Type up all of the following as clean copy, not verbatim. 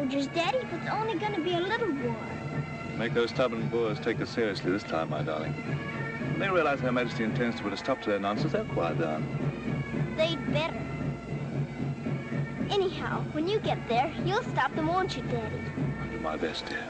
soldiers, Daddy, but it's only going to be a little war. Make those stubborn Boers take us seriously this time, my darling. When they realize Her Majesty intends to put a stop to their nonsense, they'll quiet down. They'd better. Anyhow, when you get there, you'll stop them, won't you, Daddy? I'll do my best, dear.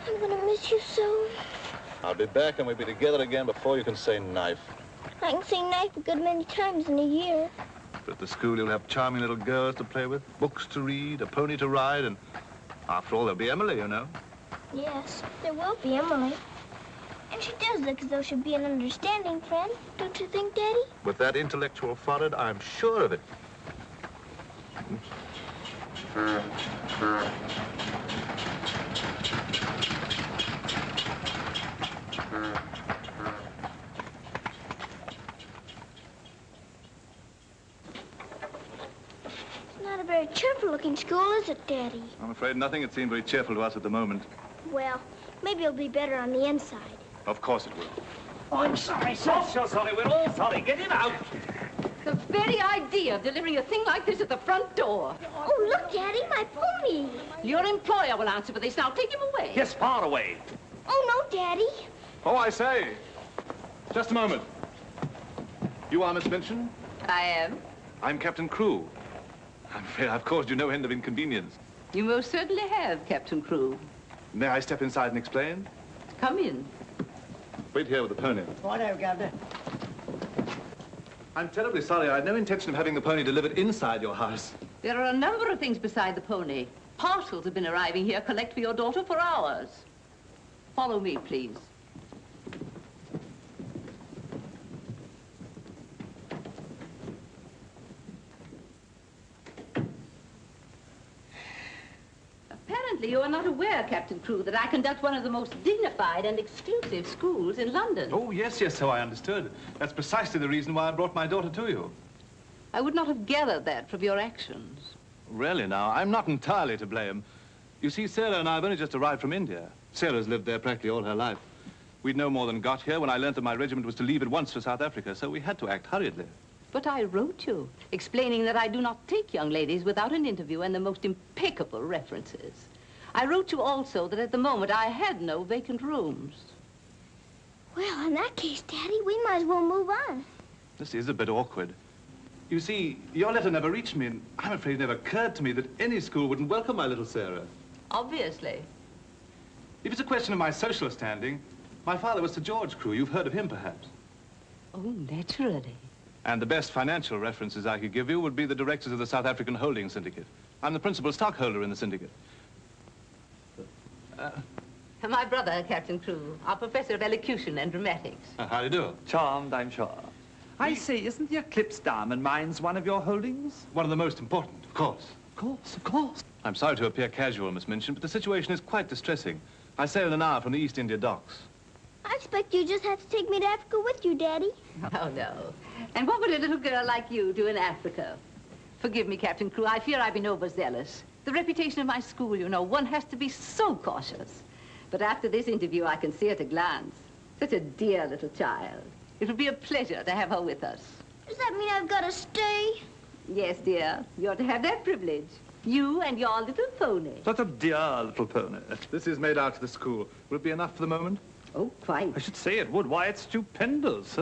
I'm gonna miss you so. I'll be back and we'll be together again before you can say knife. I can say knife a good many times in a year. But at the school you'll have charming little girls to play with, books to read, a pony to ride, and after all, there'll be Emily, you know. Yes, there will be Emily. And she does look as though she'd be an understanding friend, don't you think, Daddy? With that intellectual forehead, I'm sure of it. Not a very cheerful-looking school, is it, Daddy? I'm afraid nothing had seemed very cheerful to us at the moment. Well, maybe it'll be better on the inside. Of course it will. Oh, I'm sorry, sir. Oh, so sorry. We're all sorry. Get him out. The very idea of delivering a thing like this at the front door. Oh, look, Daddy, my pony. Your employer will answer for this. Now take him away. Yes, far away. Oh, no, Daddy. Oh, I say. Just a moment. You are Miss Minchin? I am. I'm Captain Crewe. I'm afraid I've caused you no end of inconvenience. You most certainly have, Captain Crewe. May I step inside and explain? Come in. Wait here with the pony. Righto, Governor. I'm terribly sorry. I had no intention of having the pony delivered inside your house. There are a number of things beside the pony. Parcels have been arriving here, collect for your daughter for hours. Follow me, please. Apparently, you are not aware, Captain Crewe, that I conduct one of the most dignified and exclusive schools in London. Oh, yes, yes, so I understood. That's precisely the reason why I brought my daughter to you. I would not have gathered that from your actions. Really, now, I'm not entirely to blame. You see, Sarah and I have only just arrived from India. Sarah's lived there practically all her life. We'd no more than got here when I learned that my regiment was to leave at once for South Africa, so we had to act hurriedly. But I wrote you, explaining that I do not take young ladies without an interview and the most impeccable references. I wrote you also that at the moment I had no vacant rooms. Well, in that case, Daddy, we might as well move on. This is a bit awkward. You see, your letter never reached me, and I'm afraid it never occurred to me that any school wouldn't welcome my little Sarah. Obviously. If it's a question of my social standing, my father was Sir George Crewe. You've heard of him, perhaps. Oh, naturally. And the best financial references I could give you would be the directors of the South African Holding Syndicate. I'm the principal stockholder in the syndicate. My brother, Captain Crewe, our professor of elocution and dramatics. How do you do? Charmed, I'm sure. I say, isn't the Eclipse Diamond Mines one of your holdings? One of the most important, of course. Of course, of course. I'm sorry to appear casual, Miss Minchin, but the situation is quite distressing. I sail in an hour from the East India docks. I expect you just have to take me to Africa with you, Daddy. Oh, no. And what would a little girl like you do in Africa? Forgive me, Captain Crewe, I fear I've been overzealous. The reputation of my school, you know, one has to be so cautious. But after this interview, I can see at a glance. Such a dear little child. It would be a pleasure to have her with us. Does that mean I've got to stay? Yes, dear. You're to have that privilege. You and your little pony. Such a dear little pony. This is made out to the school. Will it be enough for the moment? Oh, quite. I should say it would. Why, it's stupendous.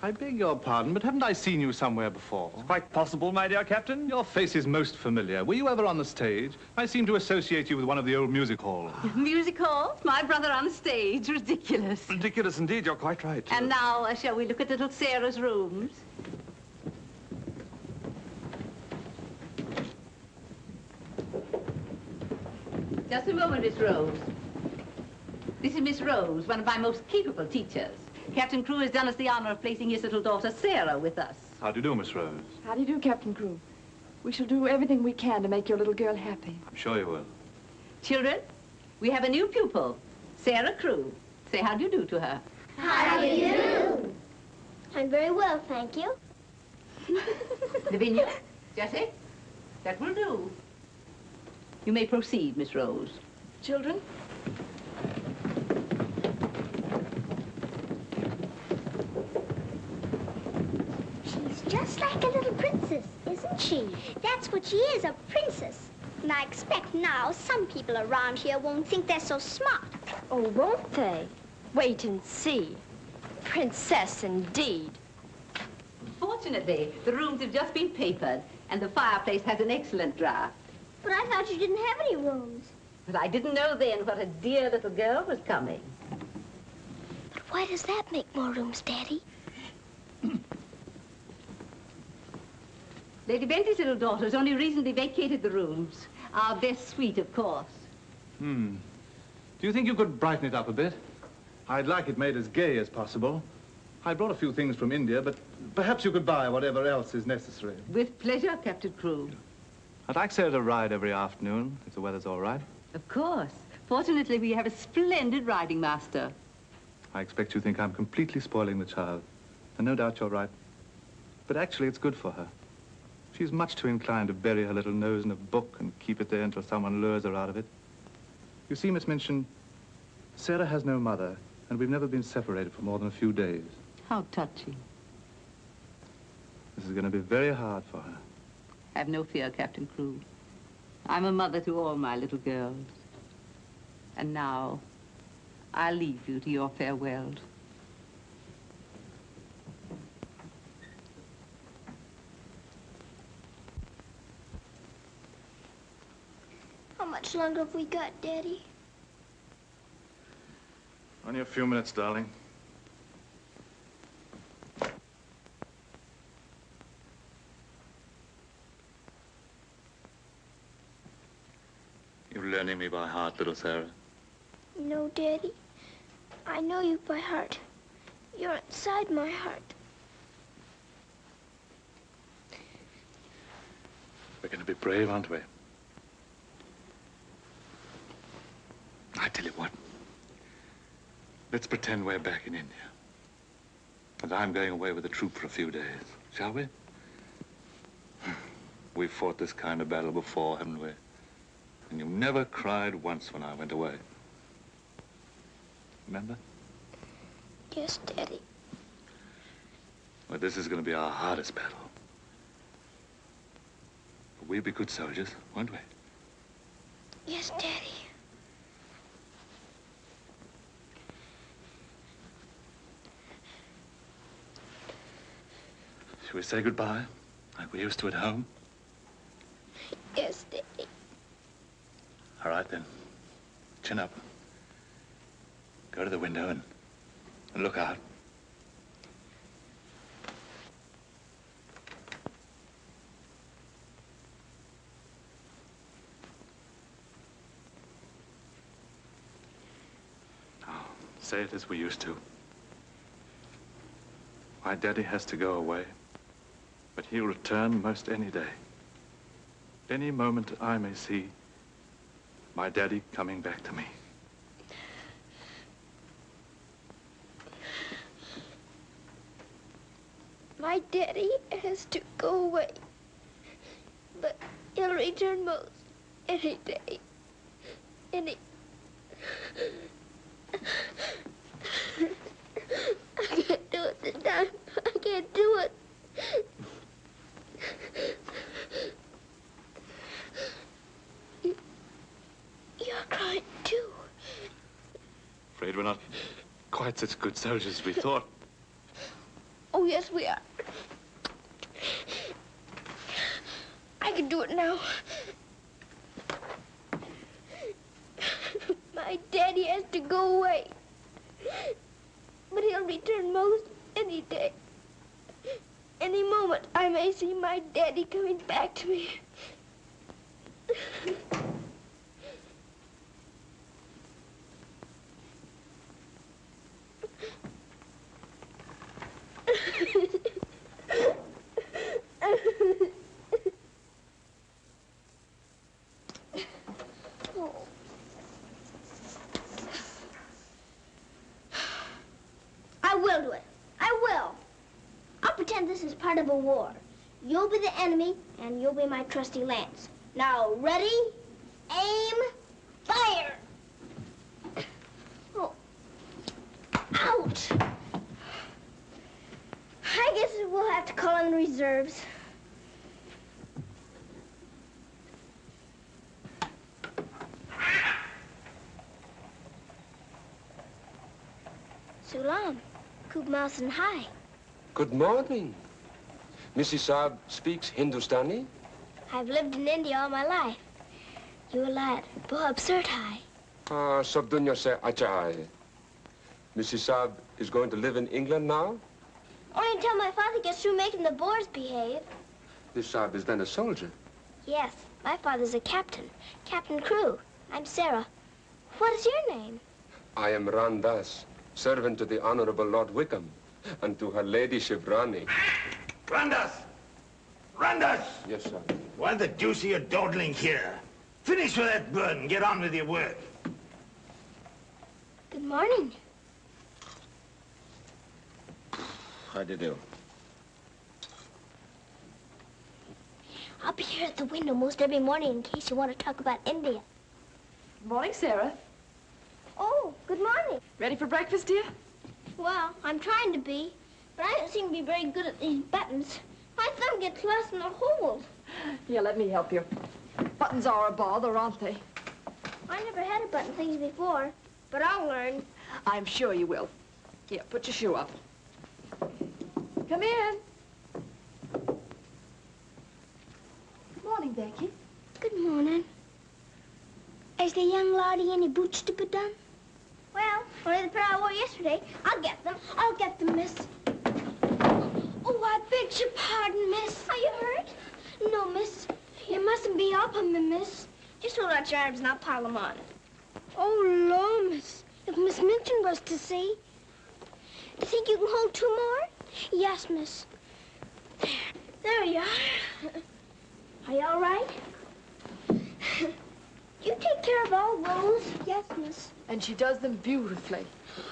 I beg your pardon, but haven't I seen you somewhere before? Quite possible, my dear Captain. Your face is most familiar. Were you ever on the stage? I seem to associate you with one of the old music halls. Music hall? My brother on stage? Ridiculous. Ridiculous indeed. You're quite right. And now, shall we look at little Sarah's rooms? Just a moment, Miss Rose. This is Miss Rose, one of my most capable teachers. Captain Crewe has done us the honor of placing his little daughter, Sarah, with us. How do you do, Miss Rose? How do you do, Captain Crewe? We shall do everything we can to make your little girl happy. I'm sure you will. Children, we have a new pupil, Sarah Crewe. Say how do you do to her. How do you do? I'm very well, thank you. Lavinia, Jessie, that will do. You may proceed, Miss Rose. Children? She's just like a little princess, isn't she? That's what she is, a princess. And I expect now some people around here won't think they're so smart. Oh, won't they? Wait and see. Princess, indeed. Fortunately, the rooms have just been papered, and the fireplace has an excellent draft. But I thought you didn't have any rooms. But I didn't know then what a dear little girl was coming. But why does that make more rooms, Daddy? Lady Bentley's little daughter has only recently vacated the rooms. Our best suite, of course. Do you think you could brighten it up a bit? I'd like it made as gay as possible. I brought a few things from India, but perhaps you could buy whatever else is necessary. With pleasure, Captain Crewe. I'd like Sarah to ride every afternoon, if the weather's all right. Of course. Fortunately, we have a splendid riding master. I expect you think I'm completely spoiling the child. And no doubt you're right. But actually, it's good for her. She's much too inclined to bury her little nose in a book and keep it there until someone lures her out of it. You see, Miss Minchin, Sarah has no mother, and we've never been separated for more than a few days. How touching. This is going to be very hard for her. Have no fear, Captain Crewe. I'm a mother to all my little girls. And now, I'll leave you to your farewells. How much longer have we got, Daddy? Only a few minutes, darling. You're learning me by heart, little Sarah. No, Daddy. I know you by heart. You're inside my heart. We're going to be brave, aren't we? I tell you what. Let's pretend we're back in India. And I'm going away with the troop for a few days, shall we? We've fought this kind of battle before, haven't we? And you never cried once when I went away. Remember? Yes, Daddy. Well, this is going to be our hardest battle. But we'll be good soldiers, won't we? Yes, Daddy. Shall we say goodbye, like we used to at home? Yes, Daddy. All right, then. Chin up. Go to the window and look out. Now, say it as we used to. My daddy has to go away, but he'll return most any day. Any moment I may see my daddy coming back to me. My daddy has to go away, but he'll return most any day. I can't do it this time. I can't do it. You're crying too. Afraid we're not quite such good soldiers as we thought. Oh, yes, we are. I can do it now. My daddy has to go away, but he'll return most any day. Any moment, I may see my daddy coming back to me. I will do it. I will. I'll pretend this is part of a war. You'll be the enemy, and you'll be my trusty lance. Now, ready, aim, fire! Oh. Ouch! I guess we'll have to call in reserves. Sulam, Kub Mouse and Hi. Good morning. Mrs. Saab speaks Hindustani? I've lived in India all my life. You a lad, Boh absurd Hi. Ah, sab dunya se acha hai. Mrs. Saab is going to live in England now? Only until my father gets through making the Boers behave. This Saab is then a soldier. Yes, my father's a captain. Captain Crew. I'm Sarah. What is your name? I am Ran Das, servant to the Honorable Lord Wickham, and to her ladyship Rani. Randas! Randas! Yes, sir. Why the deuce are you dawdling here? Finish with that bird and get on with your work. Good morning. How do you do? I'll be here at the window most every morning in case you want to talk about India. Good morning, Sarah. Oh, good morning. Ready for breakfast, dear? Well, I'm trying to be, but I don't seem to be very good at these buttons. My thumb gets lost in the holes. Here, let me help you. Buttons are a bother, aren't they? I never had to button things before, but I'll learn. I'm sure you will. Here, put your shoe up. Come in. Good morning, Becky. Good morning. Is the young laddie any boots to put on? Well, only the pair I wore yesterday. I'll get them. I'll get them, miss. Oh, I beg your pardon, miss. Are you hurt? No, miss. You mustn't be up on me, miss. Just hold out your arms and I'll pile them on. Oh, Lord, miss. If Miss Minton was to see. Do you think you can hold two more? Yes, miss. There you are. Are you all right? You take care of all those? Yes, miss. And she does them beautifully.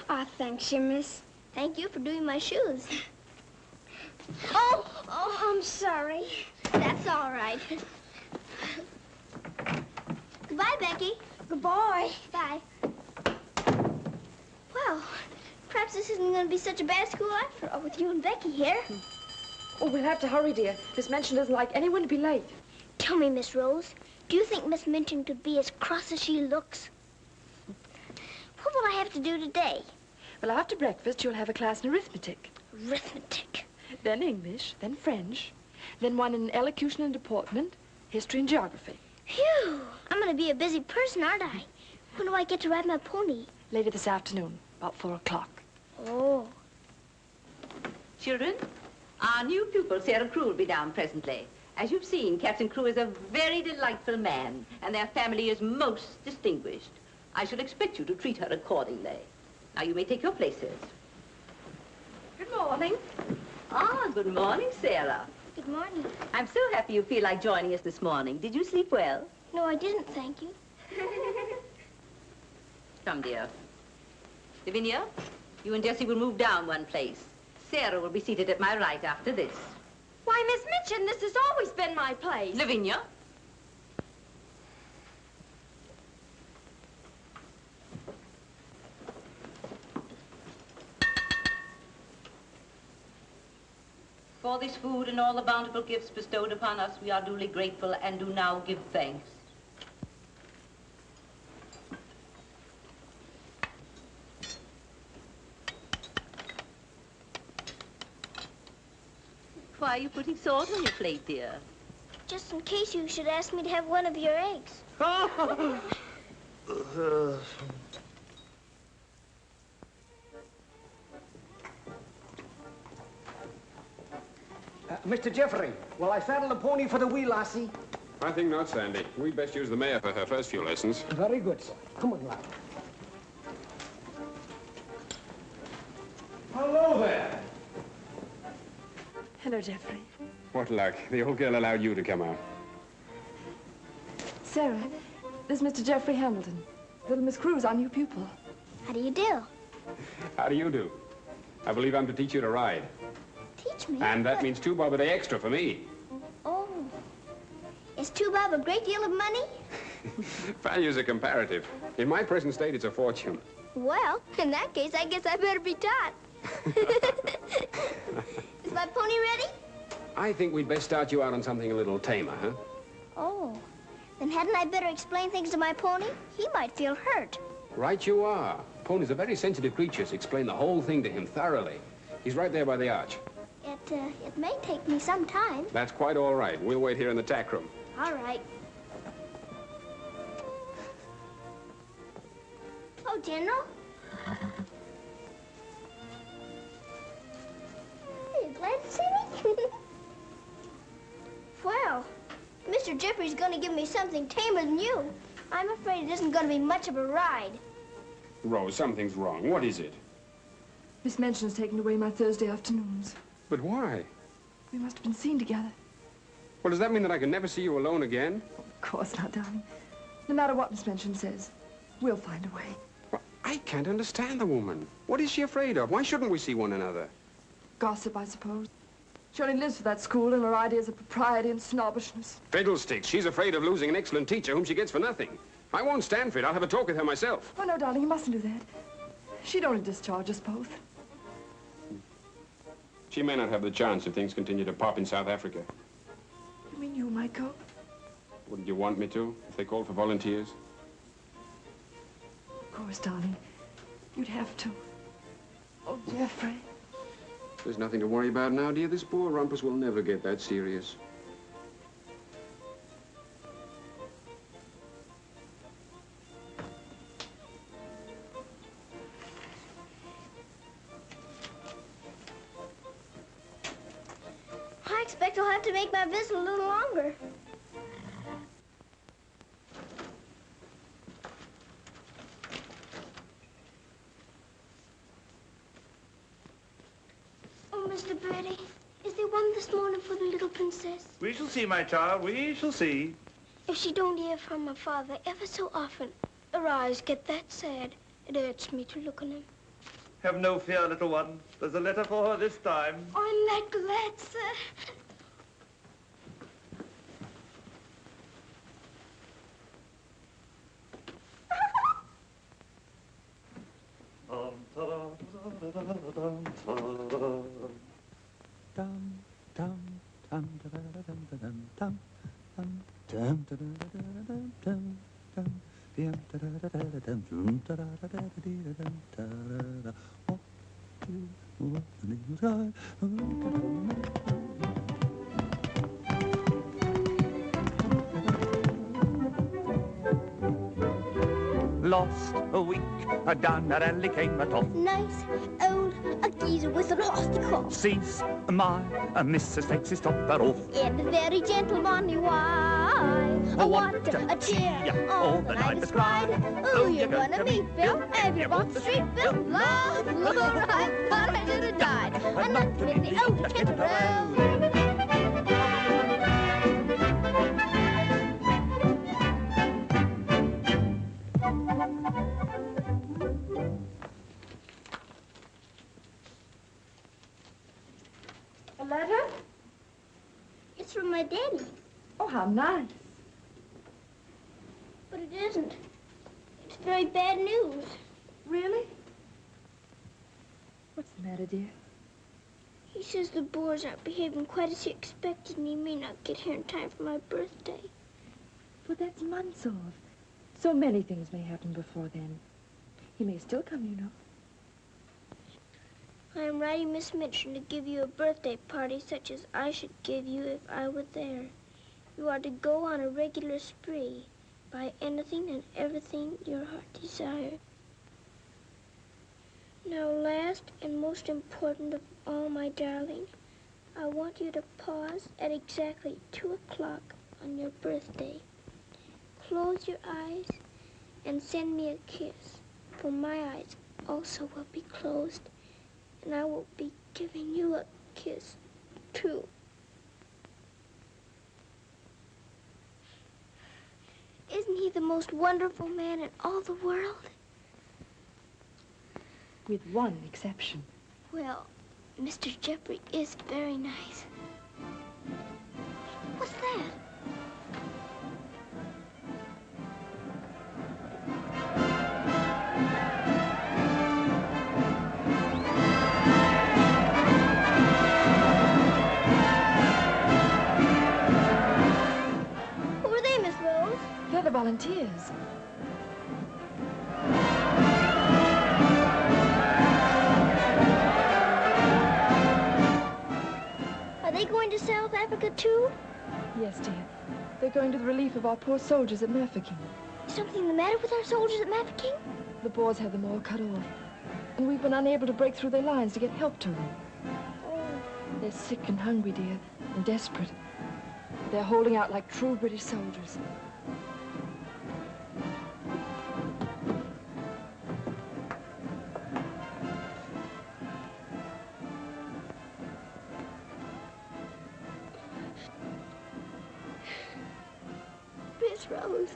Ah, thanks, you, miss. Thank you for doing my shoes. Oh, I'm sorry. That's all right. Goodbye, Becky. Goodbye. Bye. Well, perhaps this isn't going to be such a bad school after all with you and Becky here. Oh, we'll have to hurry, dear. Miss Minchin doesn't like anyone to be late. Tell me, Miss Rose, do you think Miss Minchin could be as cross as she looks? What will I have to do today? Well, after breakfast, you'll have a class in arithmetic. Arithmetic. Then English, then French, then one in elocution and deportment, history and geography. Phew! I'm going to be a busy person, aren't I? When do I get to ride my pony? Later this afternoon, about 4 o'clock. Oh. Children, our new pupil, Sarah Crew, will be down presently. As you've seen, Captain Crew is a very delightful man, and their family is most distinguished. I shall expect you to treat her accordingly. Now, you may take your places. Good morning. Ah, good morning, Sarah. Good morning. I'm so happy you feel like joining us this morning. Did you sleep well? No, I didn't, thank you. Come, dear. Lavinia, you and Jessie will move down one place. Sarah will be seated at my right after this. Why, Miss Minchin, this has always been my place. Lavinia. For this food and all the bountiful gifts bestowed upon us, we are duly grateful and do now give thanks. Why are you putting salt on your plate, dear? Just in case you should ask me to have one of your eggs. Mr. Jeffrey, will I saddle the pony for the wee lassie? I think not, Sandy. We'd best use the mare for her first few lessons. Very good, sir. Come on, lad. Hello there. Hello, Jeffrey. What luck. The old girl allowed you to come out. Sarah, this is Mr. Jeffrey Hamilton. Little Miss Crew's our new pupil. How do you do? How do you do? I believe I'm to teach you to ride. Teach me. And that means 2 bob a day extra for me. tuba have a great deal of money? Values are comparative. In my present state, it's a fortune. Well, in that case, I guess I better be taught. Is my pony ready? I think we'd best start you out on something a little tamer, huh? Oh, then hadn't I better explain things to my pony? He might feel hurt. Right you are. Ponies are very sensitive creatures. Explain the whole thing to him thoroughly. He's right there by the arch. It may take me some time. That's quite all right. We'll wait here in the tack room. All right. Oh, General. Are you glad to see me? Well, Mr. Jeffrey's going to give me something tamer than you. I'm afraid it isn't going to be much of a ride. Rose, something's wrong. What is it? Miss Minchin's taken away my Thursday afternoons. But why? We must have been seen together. Well, does that mean that I can never see you alone again? Of course not, darling. No matter what Miss Minchin says, we'll find a way. Well, I can't understand the woman. What is she afraid of? Why shouldn't we see one another? Gossip, I suppose. She only lives for that school and her ideas of propriety and snobbishness. Fiddlesticks. She's afraid of losing an excellent teacher whom she gets for nothing. I won't stand for it. I'll have a talk with her myself. Oh, no, darling, you mustn't do that. She'd only discharge us both. She may not have the chance if things continue to pop in South Africa. You mean you might go? Wouldn't you want me to, if they called for volunteers? Of course, darling. You'd have to. Oh, Jeffrey. There's nothing to worry about now, dear. This poor rumpus will never get that serious. I expect I'll have to make my visit a little longer. Oh, Mr. Birdie, is there one this morning for the little princess? We shall see, my child. We shall see. If she don't hear from her father ever so often, her eyes get that sad. It hurts me to look on them. Have no fear, little one. There's a letter for her this time. I'm that glad, sir. Lost a week, down that alley came a toff. Nice old geezer with an nasty cough. Sees my Mrs. takes his topper off. In a very gentlemanly way. What a cheer all the night is cried. Who you gonna meet, Bill? Have you walked the street, Bill? Love, I thought I should have died. I'm not in the old Kent Road. A letter? It's from my daddy. Oh, how nice. But it isn't. It's very bad news. Really? What's the matter, dear? He says the Boers aren't behaving quite as he expected, and he may not get here in time for my birthday. Well, that's months off. So many things may happen before then. He may still come, you know. I am writing Miss Minchin to give you a birthday party such as I should give you if I were there. You are to go on a regular spree. Buy anything and everything your heart desires. Now, last and most important of all, my darling, I want you to pause at exactly 2 o'clock on your birthday. Close your eyes and send me a kiss, for my eyes also will be closed, and I will be giving you a kiss, too. Isn't he the most wonderful man in all the world? With one exception. Well, Mr. Jeffrey is very nice. What's that? Africa, too? Yes, dear. They're going to the relief of our poor soldiers at Mafeking. Is something the matter with our soldiers at Mafeking? The Boers had them all cut off. And we've been unable to break through their lines to get help to them. Oh. They're sick and hungry, dear, and desperate. They're holding out like true British soldiers. Miss Rose,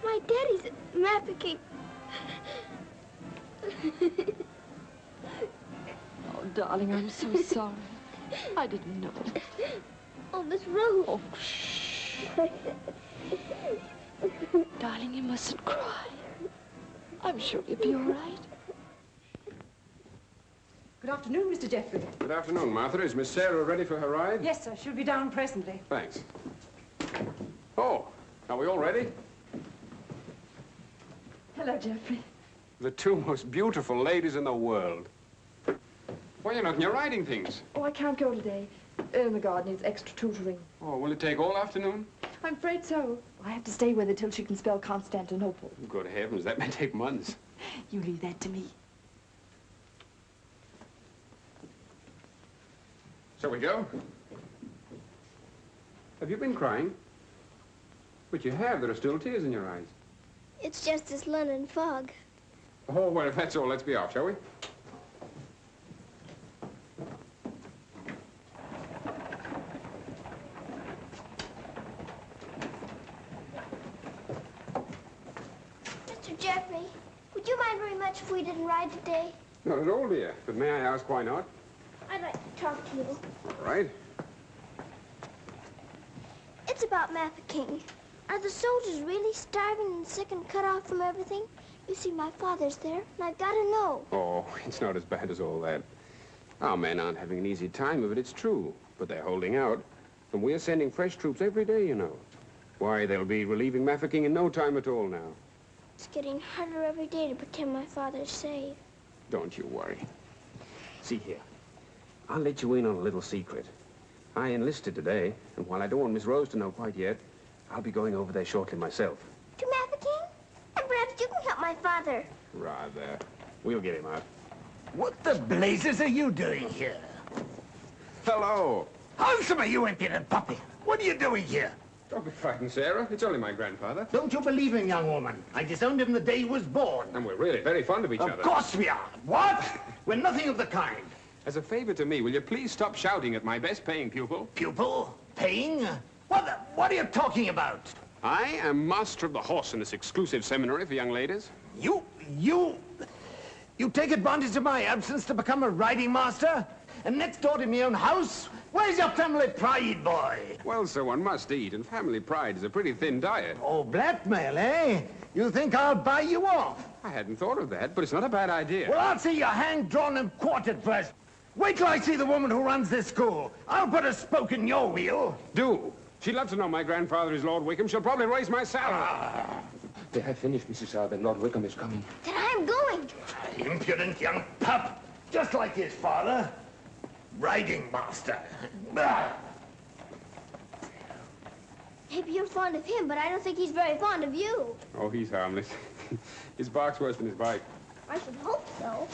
my daddy's at Mafeking. Oh, darling, I'm so sorry. I didn't know. Oh, Miss Rose. Oh, shh. Darling, you mustn't cry. I'm sure you'll be all right. Good afternoon, Mr. Jeffrey. Good afternoon, Martha. Is Miss Sarah ready for her ride? Yes, sir. She'll be down presently. Thanks. Oh, are we all ready? Hello, Jeffrey. The two most beautiful ladies in the world. Why, you're not in your riding things. Oh, I can't go today. Ermengarde needs extra tutoring. Oh, will it take all afternoon? I'm afraid so. I have to stay with her till she can spell Constantinople. Good heavens, that may take months. You leave that to me. Shall we go? Have you been crying? But you have. There are still tears in your eyes. It's just this London fog. Oh, well, if that's all, let's be off, shall we? Mr. Jeffrey, would you mind very much if we didn't ride today? Not at all, dear. But may I ask why not? I'd like to talk to you. All right. It's about Mafeking. Are the soldiers really starving and sick and cut off from everything? You see, my father's there, and I've got to know. Oh, it's not as bad as all that. Our men aren't having an easy time of it, it's true. But they're holding out. And we're sending fresh troops every day, you know. Why, they'll be relieving Mafeking in no time at all now. It's getting harder every day to pretend my father's safe. Don't you worry. See here. I'll let you in on a little secret. I enlisted today, and while I don't want Miss Rose to know quite yet, I'll be going over there shortly myself. To Mafeking? And perhaps you can help my father. Rather. We'll get him out. What the blazes are you doing here? Hello. Handsome, you impudent puppy. What are you doing here? Don't be frightened, Sarah. It's only my grandfather. Don't you believe him, young woman? I disowned him the day he was born. And we're really very fond of each other. Of course we are. What? We're nothing of the kind. As a favor to me, will you please stop shouting at my best-paying pupil? Pupil? Paying? What are you talking about? I am master of the horse in this exclusive seminary for young ladies. You take advantage of my absence to become a riding master? And next door to my own house? Where's your family pride, boy? Well, sir, one must eat, and family pride is a pretty thin diet. Oh, blackmail, eh? You think I'll buy you off? I hadn't thought of that, but it's not a bad idea. Well, I'll see you hanged, drawn, and quartered first. Wait till I see the woman who runs this school. I'll put a spoke in your wheel. Do. She'd love to know my grandfather is Lord Wickham. She'll probably raise my salary. They have finished, Mrs. Alden. Lord Wickham is coming. Then I'm going. Impudent young pup. Just like his father. Riding master. Maybe you're fond of him, but I don't think he's very fond of you. Oh, he's harmless. His bark's worse than his bite. I should hope so.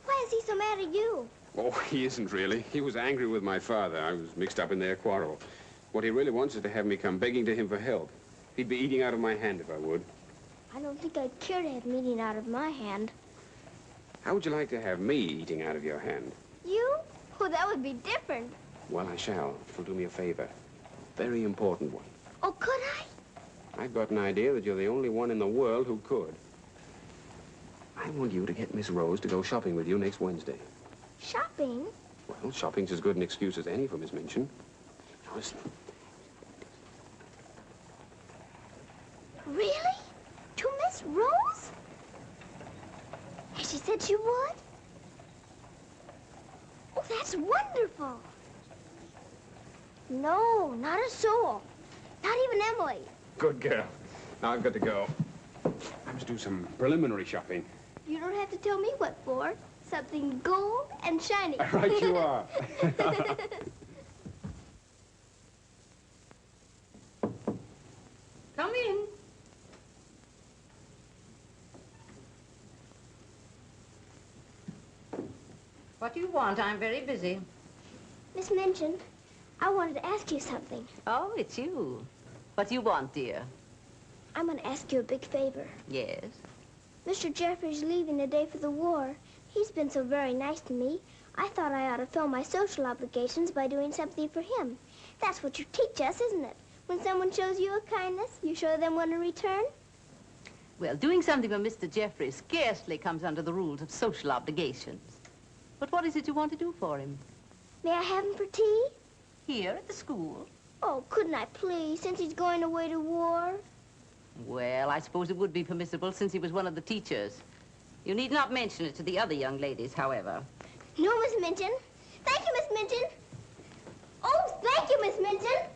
Why is he so mad at you? Oh, he isn't really. He was angry with my father. I was mixed up in their quarrel. What he really wants is to have me come begging to him for help. He'd be eating out of my hand if I would. I don't think I'd care to have meat eaten out of my hand. How would you like to have me eating out of your hand? You? Oh, that would be different. Well, I shall, if you'll do me a favor. Very important one. Oh, could I? I've got an idea that you're the only one in the world who could. I want you to get Miss Rose to go shopping with you next Wednesday. Shopping? Well, shopping's as good an excuse as any for Miss Minchin. Now, listen. Really? To Miss Rose? Has she said she would? Oh, that's wonderful. No, not a soul. Not even Emily. Good girl. Now I've got to go. I must do some preliminary shopping. You don't have to tell me what for. Something gold and shiny. Right you are. Come in. What do you want? I'm very busy. Miss Minchin, I wanted to ask you something. Oh, it's you. What do you want, dear? I'm going to ask you a big favor. Yes? Mr. Jeffrey's leaving the day for the war. He's been so very nice to me. I thought I ought to fill my social obligations by doing something for him. That's what you teach us, isn't it? When someone shows you a kindness, you show them one in return? Well, doing something for Mr. Jeffrey scarcely comes under the rules of social obligations. But what is it you want to do for him? May I have him for tea? Here at the school? Oh, couldn't I please, since he's going away to war? Well, I suppose it would be permissible since he was one of the teachers. You need not mention it to the other young ladies, however. No, Miss Minchin. Thank you, Miss Minchin. Oh, thank you, Miss Minchin.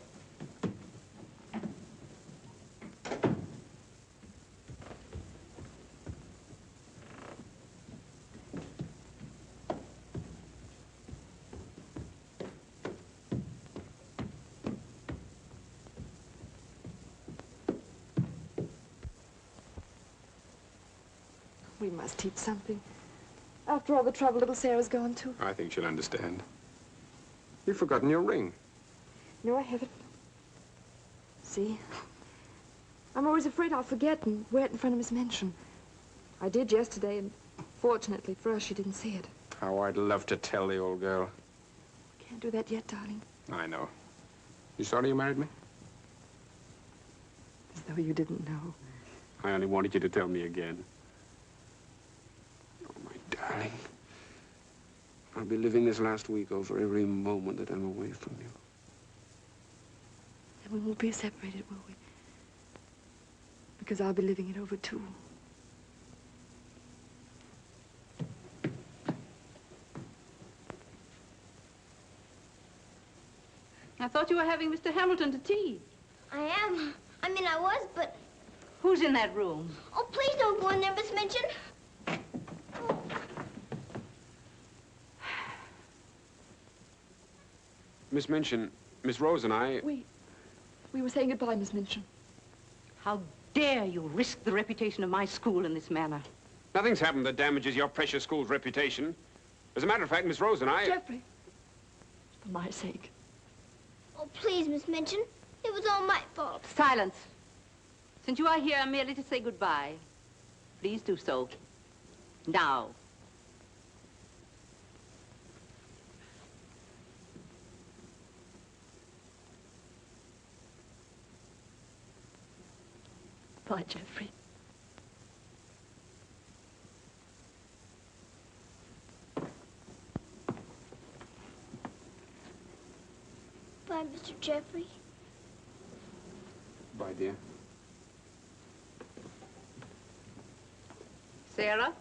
We must teach something. After all the trouble little Sarah's gone to. I think she'll understand. You've forgotten your ring. No, I haven't. See? I'm always afraid I'll forget and wear it in front of Miss Minchin. I did yesterday, and fortunately for us, she didn't see it. How I'd love to tell the old girl. Can't do that yet, darling. I know. You sorry you married me? As though you didn't know. I only wanted you to tell me again. Oh, my darling. I'll be living this last week over every moment that I'm away from you. And we won't be separated, will we? Because I'll be living it over, too. I thought you were having Mr. Hamilton to tea. I am. I mean, I was, but... Who's in that room? Oh, please don't go in there, Miss Minchin. Miss Minchin, Miss Rose and I... We were saying goodbye, Miss Minchin. How dare you risk the reputation of my school in this manner? Nothing's happened that damages your precious school's reputation. As a matter of fact, Miss Rose and I... Jeffrey, for my sake. Oh, please, Miss Minchin. It was all my fault. Silence. Since you are here merely to say goodbye, please do so. Now. Bye, Jeffrey. Bye, Mr. Jeffrey. Bye, dear. Sarah,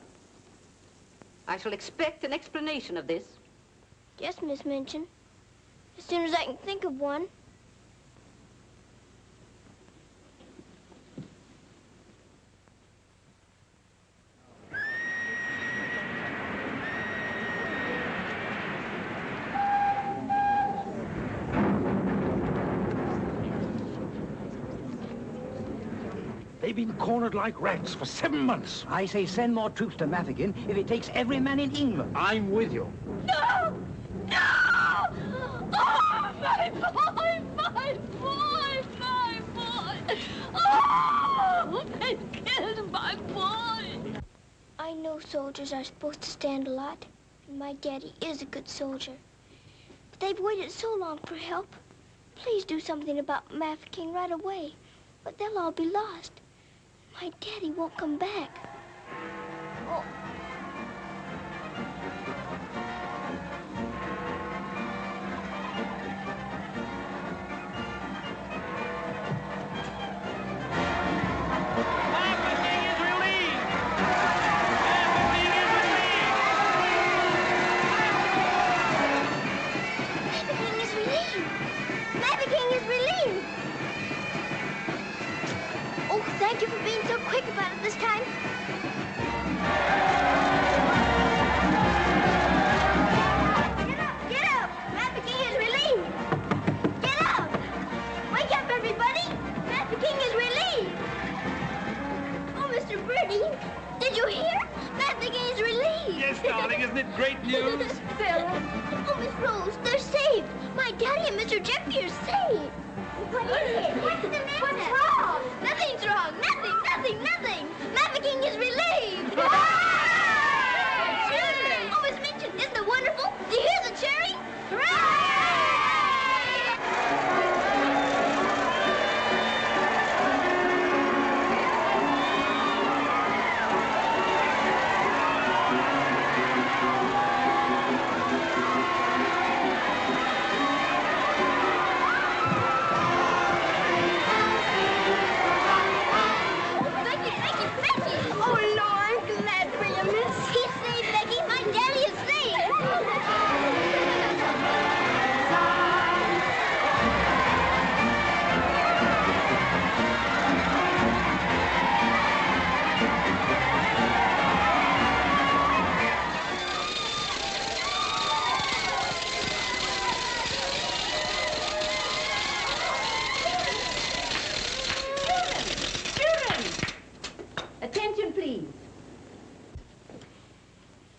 I shall expect an explanation of this. Yes, Miss Minchin. As soon as I can think of one. They've been cornered like rats for 7 months. I say send more troops to Mafeking if it takes every man in England. I'm with you. No! No! Oh, my boy! My boy! My boy! Oh! They killed my boy! I know soldiers are supposed to stand a lot, and my daddy is a good soldier. But they've waited so long for help. Please do something about Mafeking right away, or they'll all be lost. My daddy won't come back. Oh. Thank you for being so quick about it this time. Isn't it great news? Sarah. Oh, Miss Rose, they're saved. My daddy and Mr. Jeffrey are saved. What is it? What's the matter? What's wrong? Nothing's wrong. Nothing. Maverick is relieved. Children. Oh, Miss Minchin, isn't it wonderful? Do you hear the cheering? Hooray!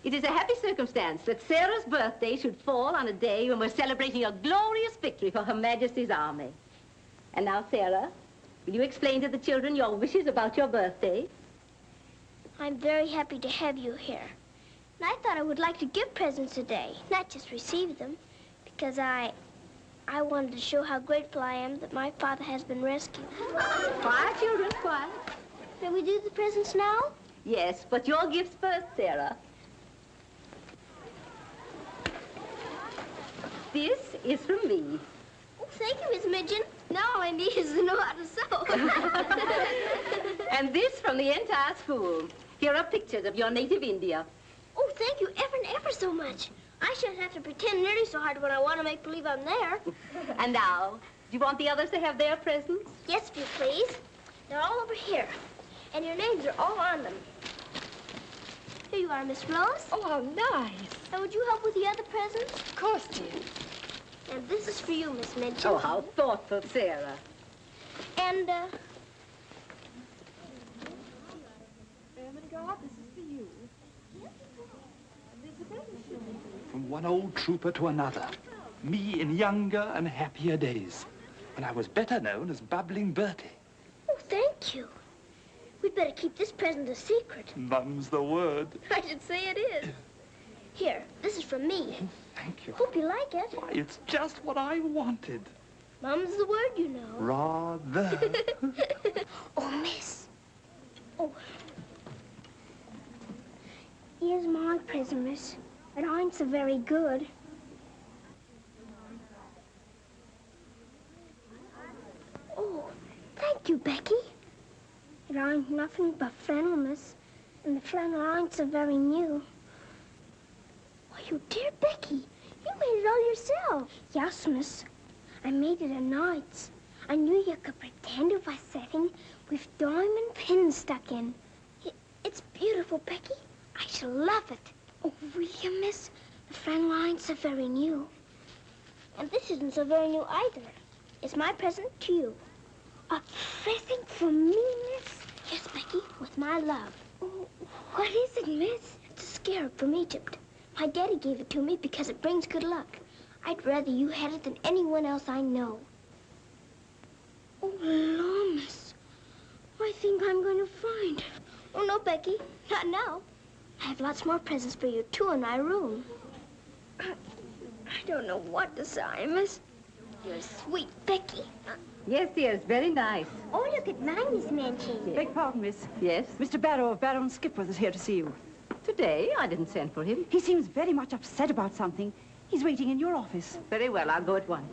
It is a happy circumstance that Sarah's birthday should fall on a day when we're celebrating a glorious victory for Her Majesty's army. And now, Sarah, will you explain to the children your wishes about your birthday? I'm very happy to have you here. And I thought I would like to give presents today, not just receive them, because I wanted to show how grateful I am that my father has been rescued. Quiet, children, quiet. Shall we do the presents now? Yes, but your gifts first, Sarah. This is from me. Oh, thank you, Miss Midgeon. Now all I need is to know how to sew. And this from the entire school. Here are pictures of your native India. Oh, thank you ever and ever so much. I shan't have to pretend nearly so hard when I want to make believe I'm there. And now, do you want the others to have their presents? Yes, if you please. They're all over here. And your names are all on them. Here you are, Miss Rose. Oh, how nice. And would you help with the other presents? Of course, dear. And this is for you, Miss Midgeon. Oh, how thoughtful, Sarah. And, Ermengarde, this is for you. From one old trooper to another. Me in younger and happier days, when I was better known as Bubbling Bertie. Oh, thank you. We'd better keep this present a secret. Mum's the word. I should say it is. Here, this is from me. Thank you. Hope you like it. Why, it's just what I wanted. Mum's the word, you know. Rather. Oh, miss. Oh. Here's my present, miss. It ain't so very good. Oh, thank you, Becky. It ain't nothing but flannel, miss. And the flannel ain't so very new. Why, you dear Becky, you made it all yourself. Yes, miss. I made it a nights. I knew you could pretend it was setting with diamond pins stuck in. It's beautiful, Becky. I shall love it. Oh, will you, miss? The flannel ain't so very new. And this isn't so very new either. It's my present to you. A present from me, miss? Yes, Becky, with my love. Oh, what is it, miss? It's a scarab from Egypt. My daddy gave it to me because it brings good luck. I'd rather you had it than anyone else I know. Oh, Lord, miss. I think I'm going to find it. Oh, no, Becky. Not now. I have lots more presents for you, too, in my room. I don't know what to say, miss. You're sweet, Becky. Yes, dear, it's very nice. Oh, look at mine, Miss Manchin. Beg pardon, miss. Yes? Mr. Barrow of Barrow and Skipworth is here to see you. Today? I didn't send for him. He seems very much upset about something. He's waiting in your office. Very well, I'll go at once.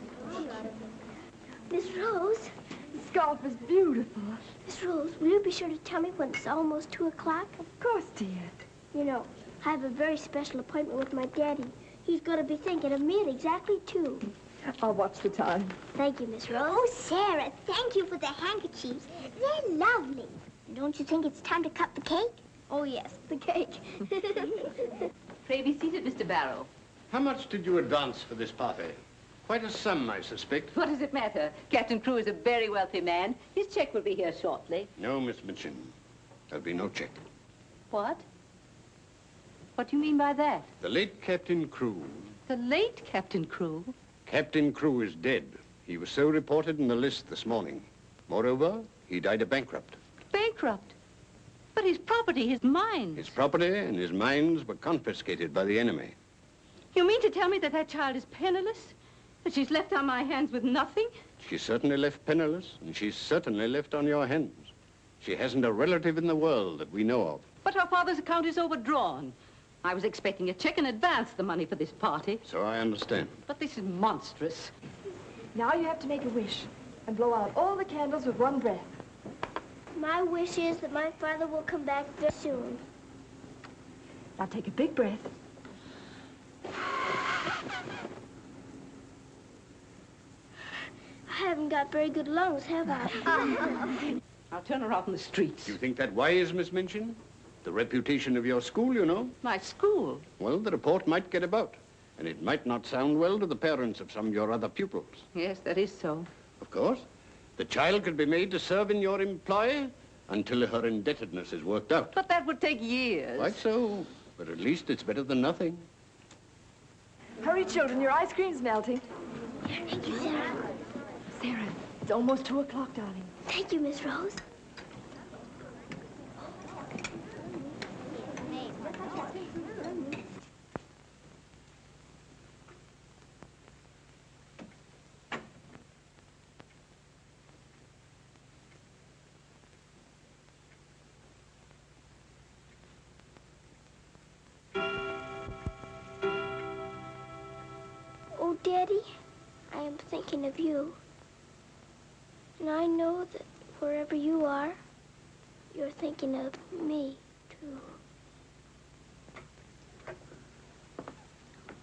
Miss Rose. The scarf is beautiful. Miss Rose, will you be sure to tell me when it's almost 2 o'clock? Of course, dear. You know, I have a very special appointment with my daddy. He's going to be thinking of me at exactly 2. I'll watch the time. Thank you, Miss Rose. Oh, Sarah, thank you for the handkerchiefs. They're lovely. Don't you think it's time to cut the cake? Oh, yes, the cake. Pray be seated, Mr. Barrow. How much did you advance for this party? Quite a sum, I suspect. What does it matter? Captain Crewe is a very wealthy man. His check will be here shortly. No, Miss Minchin. There'll be no check. What? What do you mean by that? The late Captain Crewe. The late Captain Crewe? Captain Crewe is dead. He was so reported in the list this morning. Moreover, he died a bankrupt. Bankrupt? But his property, his mines. His property and his mines were confiscated by the enemy. You mean to tell me that that child is penniless? That she's left on my hands with nothing? She's certainly left penniless, and she's certainly left on your hands. She hasn't a relative in the world that we know of. But her father's account is overdrawn. I was expecting a check in advance, the money for this party. So I understand. But this is monstrous. Now you have to make a wish and blow out all the candles with one breath. My wish is that my father will come back very soon. Now take a big breath. I haven't got very good lungs, have I? I'll turn her out in the streets. You think that wise, Miss Minchin? The reputation of your school, you know. My school? Well, the report might get about, and it might not sound well to the parents of some of your other pupils. Yes, that is so. Of course. The child could be made to serve in your employ until her indebtedness is worked out. But that would take years. Quite so. But at least it's better than nothing. Hurry, children, your ice cream's melting. Thank you, Sarah. Sarah, it's almost 2 o'clock, darling. Thank you, Miss Rose. Oh, Daddy, I am thinking of you. And I know that wherever you are, you're thinking of me, too.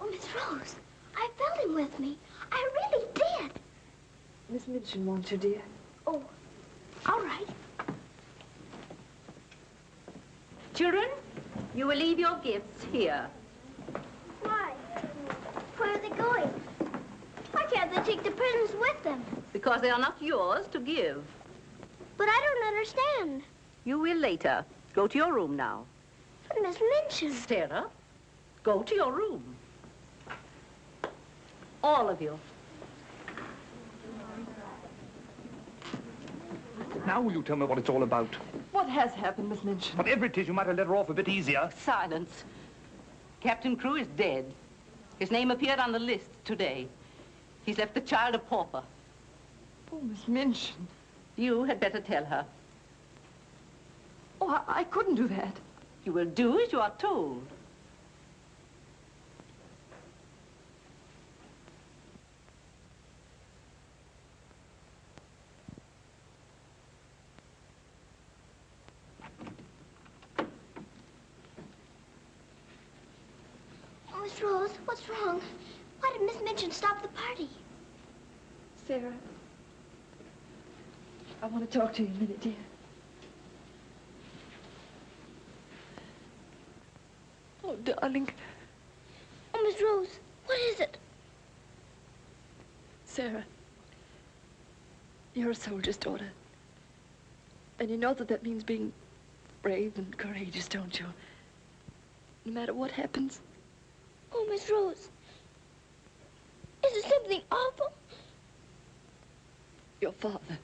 Oh, Miss Rose, I felt him with me. I really did. Miss Minchin wants you, dear. Oh, all right. Children, you will leave your gifts here. Why? Where are they going? Why can't they take the presents with them? Because they are not yours to give. But I don't understand. You will later. Go to your room now. But Miss Minchin. Sarah, go to your room. All of you. Now will you tell me what it's all about? What has happened, Miss Minchin? Whatever it is, you might have let her off a bit easier. Silence. Captain Crewe is dead. His name appeared on the list today. He's left the child a pauper. Oh, Miss Minchin. You had better tell her. Oh, I couldn't do that. You will do as you are told. Oh, Miss Rose, what's wrong? Why did Miss Minchin stop the party? Sarah, I want to talk to you a minute, dear. Oh, darling. Oh, Miss Rose, what is it? Sarah, you're a soldier's daughter. And you know that that means being brave and courageous, don't you? No matter what happens. Oh, Miss Rose, is it something awful? Your father.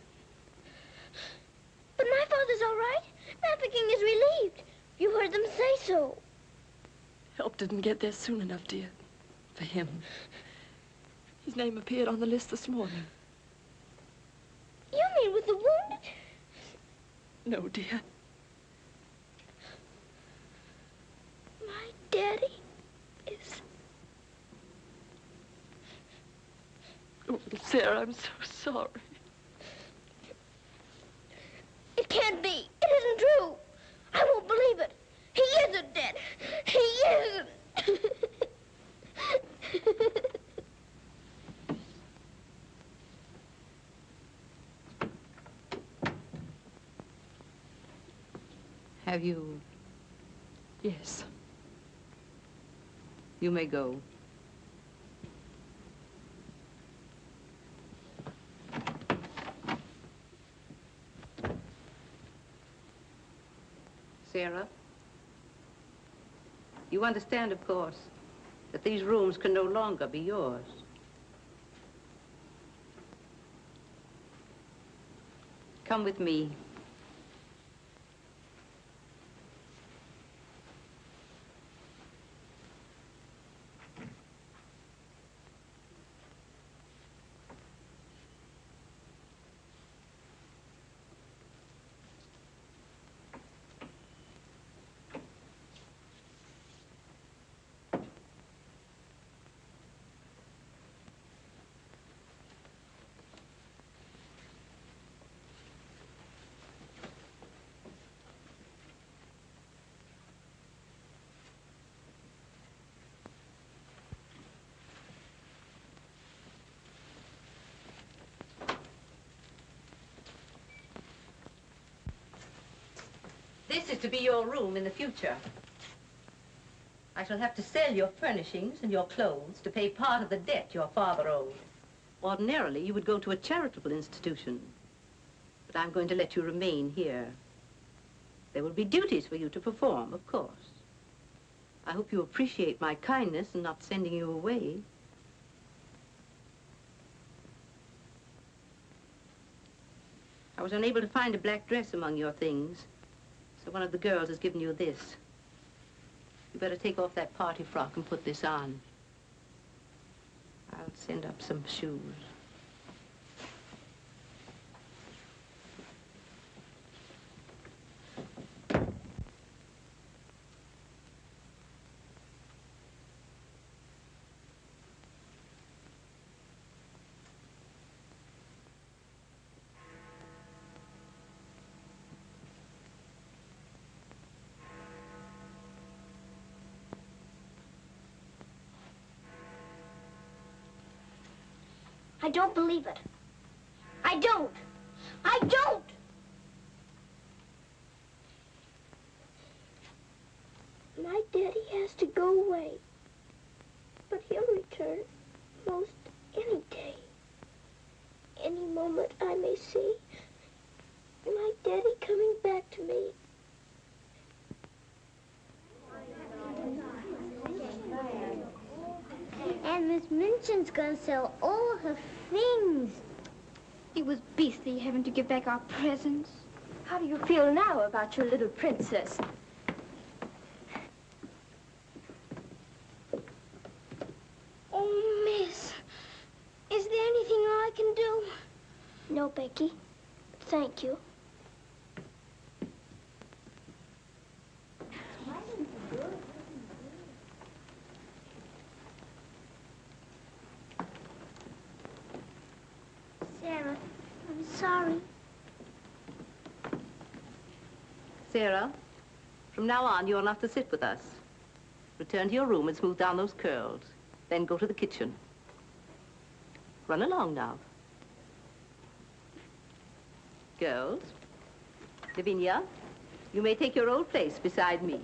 But my father's all right. Trafficking is relieved. You heard them say so. Help didn't get there soon enough, dear. For him. His name appeared on the list this morning. You mean with the wound? No, dear. My daddy is... Oh, Sarah, I'm so sorry. It can't be. It isn't true. I won't believe it. He isn't dead. He isn't. Have you? Yes. You may go. Sarah? You understand, of course, that these rooms can no longer be yours. Come with me. This is to be your room in the future. I shall have to sell your furnishings and your clothes to pay part of the debt your father owed. Ordinarily, you would go to a charitable institution, but I'm going to let you remain here. There will be duties for you to perform, of course. I hope you appreciate my kindness in not sending you away. I was unable to find a black dress among your things, so one of the girls has given you this. You better take off that party frock and put this on. I'll send up some shoes. I don't believe it. I don't. I don't! My daddy has to go away. But he'll return most any day. Any moment I may see my daddy coming back to me. And Miss Minchin's gonna sell all her things. It was beastly having to give back our presents. How do you feel now about your little princess? Oh, Miss, is there anything I can do? No, Becky. Thank you. Sarah, I'm sorry. Sarah, from now on, you're not to sit with us. Return to your room and smooth down those curls. Then go to the kitchen. Run along now. Girls, Lavinia, you may take your old place beside me.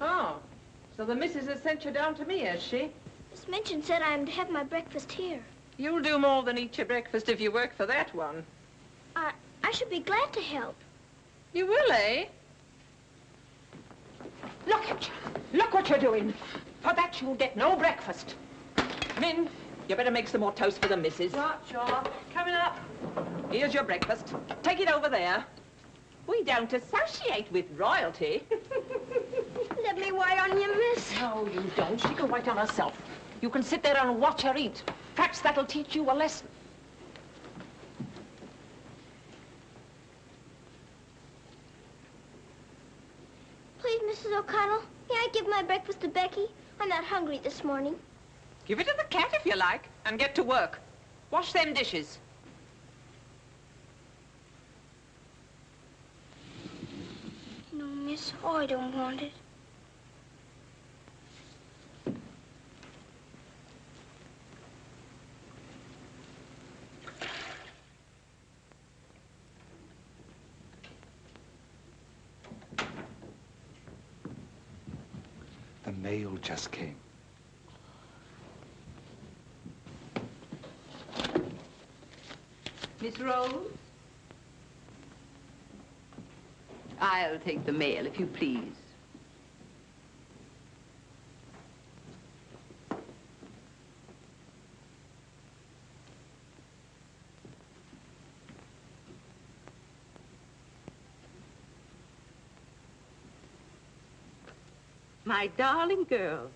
Oh, so the missus has sent you down to me, has she? Miss Minchin said I am to have my breakfast here. You'll do more than eat your breakfast if you work for that one. I should be glad to help. You will, eh? Look at you. Look what you're doing. For that, you'll get no breakfast. Come in. You better make some more toast for the missus. Right, sure. Coming up. Here's your breakfast. Take it over there. We don't associate with royalty. Let me wait on you, miss. No, you don't. She can wait on herself. You can sit there and watch her eat. Perhaps that'll teach you a lesson. Please, Mrs. O'Connell, may I give my breakfast to Becky? I'm not hungry this morning. Give it to the cat if you like, and get to work. Wash them dishes. No, miss, I don't want it. The mail just came. Miss Rose? I'll take the mail, if you please. My darling girl,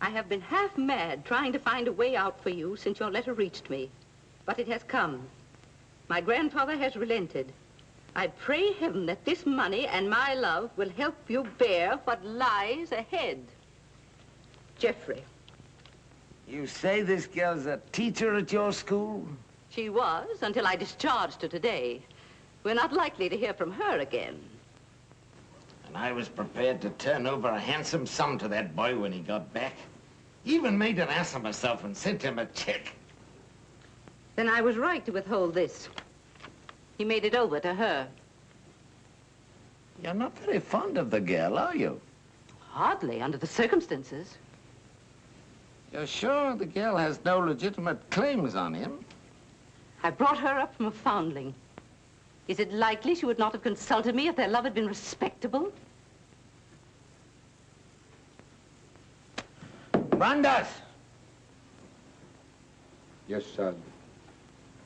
I have been half mad trying to find a way out for you since your letter reached me. But it has come. My grandfather has relented. I pray heaven that this money and my love will help you bear what lies ahead. Jeffrey. You say this girl's a teacher at your school? She was, until I discharged her today. We're not likely to hear from her again. And I was prepared to turn over a handsome sum to that boy when he got back. Even made an ass of myself and sent him a check. Then I was right to withhold this. He made it over to her. You're not very fond of the girl, are you? Hardly, under the circumstances. You're sure the girl has no legitimate claims on him? I brought her up from a foundling. Is it likely she would not have consulted me if their love had been respectable? Brandas! Yes, sir.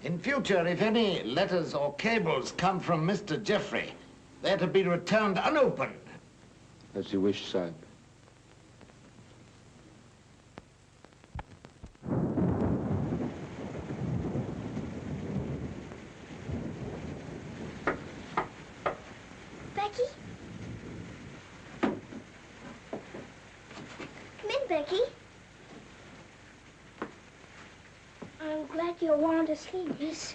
In future, if any letters or cables come from Mr. Jeffrey, they're to be returned unopened. As you wish, sir. Becky? Come in, Becky. I'm glad you want to sleep, miss.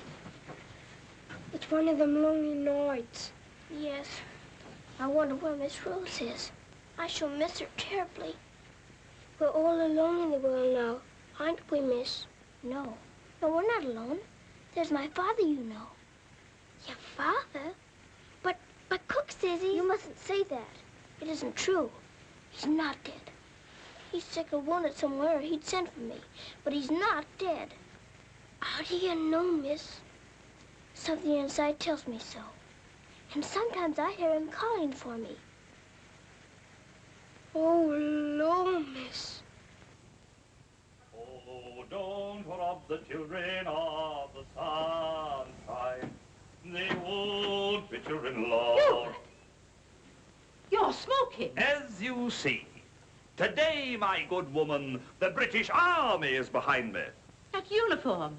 It's one of them lonely nights. Yes. I wonder where Miss Rose is. I shall miss her terribly. We're all alone in the world now, aren't we, miss? No. No, we're not alone. There's my father, you know. Your father? But Cook says he... You mustn't say that. It isn't true. He's not dead. He's sick or wounded somewhere, or he'd send for me. But he's not dead. How do you know, miss? Something inside tells me so. And sometimes I hear him calling for me. Oh, Lord, miss. Oh, don't rob the children of the sunshine. They won't fit your in-law. You're smoking. As you see, today, my good woman, the British Army is behind me. That uniform.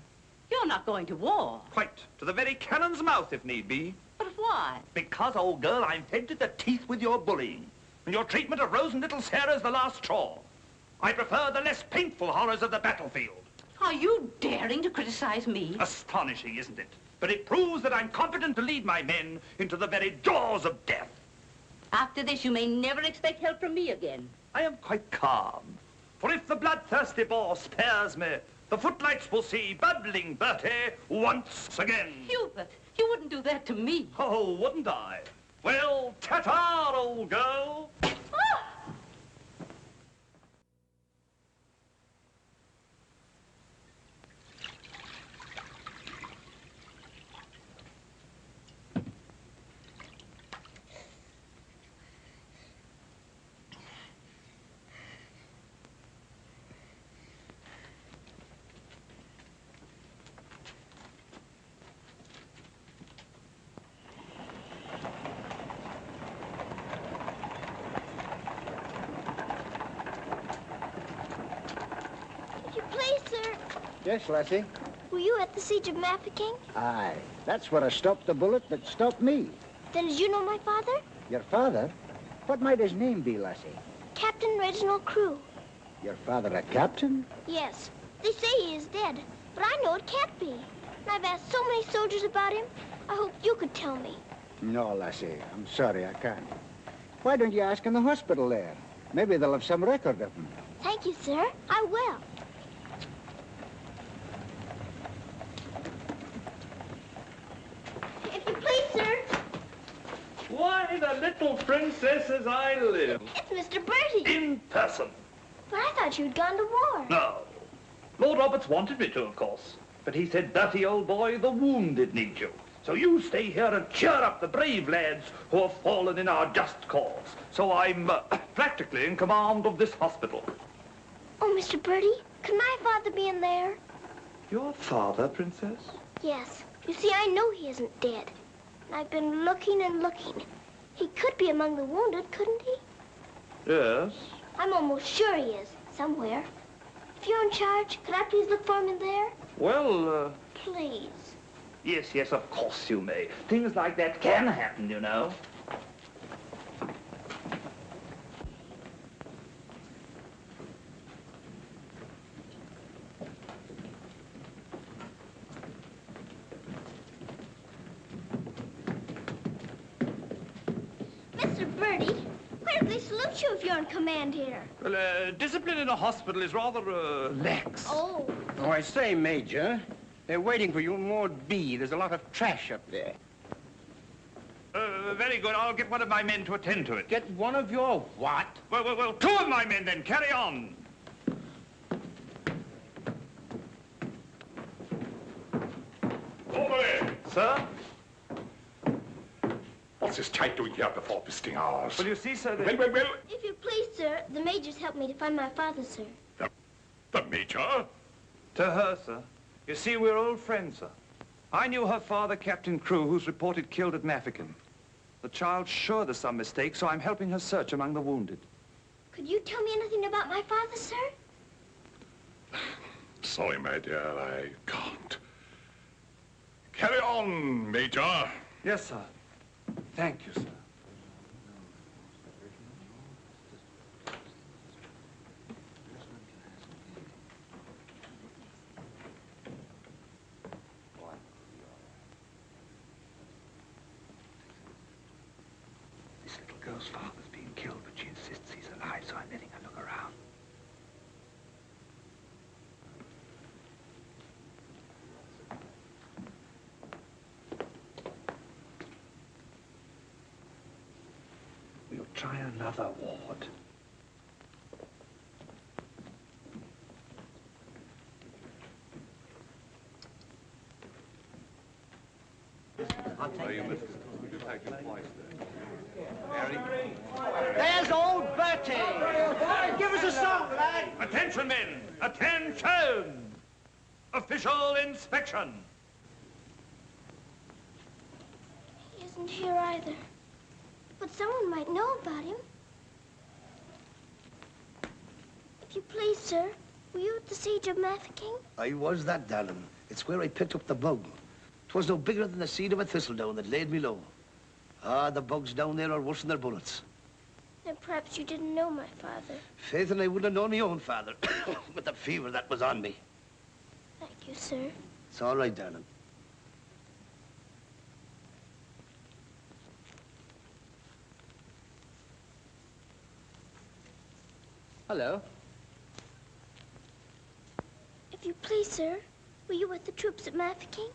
You're not going to war. Quite. To the very cannon's mouth, if need be. But why? Because, old girl, I'm fed to the teeth with your bullying. And your treatment of Rose and little Sarah's the last straw. I prefer the less painful horrors of the battlefield. Are you daring to criticize me? Astonishing, isn't it? But it proves that I'm competent to lead my men into the very jaws of death. After this, you may never expect help from me again. I am quite calm. For if the bloodthirsty boar spares me, the footlights will see bubbling Bertie once again. Hubert, you wouldn't do that to me. Oh, wouldn't I? Well, ta-ta, old girl. Yes, lassie? Were you at the siege of Mafeking? Aye. That's where I stopped the bullet that stopped me. Then did you know my father? Your father? What might his name be, lassie? Captain Reginald Crewe. Your father a captain? Yes. They say he is dead, but I know it can't be. And I've asked so many soldiers about him. I hope you could tell me. No, lassie. I'm sorry, I can't. Why don't you ask in the hospital there? Maybe they'll have some record of him. Thank you, sir. I will. Why, the little princess as I live. It's Mr. Bertie. In person. But I thought you'd gone to war. No. Lord Roberts wanted me to, of course. But he said, Bertie, old boy, the wounded need you. So you stay here and cheer up the brave lads who have fallen in our just cause. So I'm practically in command of this hospital. Oh, Mr. Birdie, could my father be in there? Your father, Princess? Yes. You see, I know he isn't dead. And I've been looking and looking. He could be among the wounded, couldn't he? Yes. I'm almost sure he is, somewhere. If you're in charge, could I please look for him in there? Well, Please. Yes, yes, of course you may. Things like that can happen, you know. Mr. Birdie, where do they salute you if you're in command here? Well, discipline in a hospital is rather, lax. Oh. Oh, I say, Major, they're waiting for you in Ward B. There's a lot of trash up there. Very good. I'll get one of my men to attend to it. Get one of your what? Well, two of my men then. Carry on. Over there. Sir? What's this type doing here before visiting hours? Well, you see, sir, Well. If you please, sir, the Major's helped me to find my father, sir. The Major? To her, sir. You see, we're old friends, sir. I knew her father, Captain Crew, who's reported killed at Mafeking. The child's sure there's some mistake, so I'm helping her search among the wounded. Could you tell me anything about my father, sir? Sorry, my dear, I can't. Carry on, Major. Yes, sir. Thank you, sir. This little girl's father's being killed, but she insists he's alive, so I'm letting her look around. We'll try another ward. There's old Bertie. Give us a song, lad. Attention, men! Attention! Official inspection. He isn't here either. But someone might know about him. If you please, sir, were you at the siege of Mafeking? I was that, darling. It's where I picked up the bug. 'Twas no bigger than the seed of a thistledown that laid me low. Ah, the bugs down there are worse than their bullets. Then perhaps you didn't know my father. Faith, and I wouldn't have known my own father with the fever that was on me. Thank you, sir. It's all right, darling. Hello. If you please, sir, were you with the troops at Mafeking?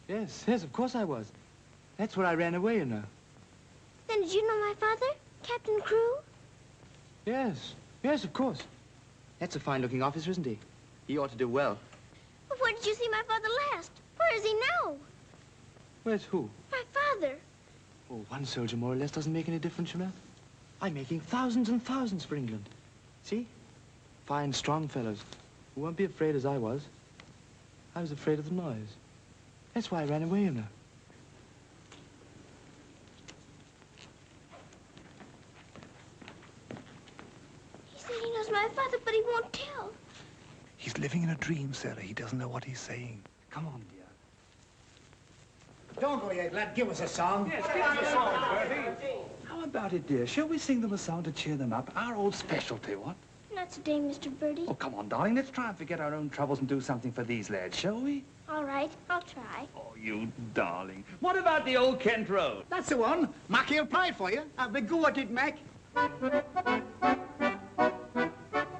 Yes, of course I was. That's where I ran away, you know. Then did you know my father, Captain Crew? Yes, of course. That's a fine-looking officer, isn't he? He ought to do well. But where did you see my father last? Where is he now? Where's who? My father. Oh, one soldier more or less doesn't make any difference, you know. I'm making thousands and thousands for England. See? Fine, strong fellows who won't be afraid as I was. I was afraid of the noise. That's why I ran away, you know. He said he knows my father, but he won't tell. He's living in a dream, Sarah. He doesn't know what he's saying. Come on, dear. Don't go yet, lad. Give us a song. Yes, give us a song, Bertie. How about it, dear? Shall we sing them a song to cheer them up? Our old specialty, what? Not today, Mr. Birdie. Oh, come on, darling. Let's try and forget our own troubles and do something for these lads, shall we? All right, I'll try. Oh, you darling. What about the old Kent Road? That's the one. Mackie'll play it for you. Have a go at it, Mac.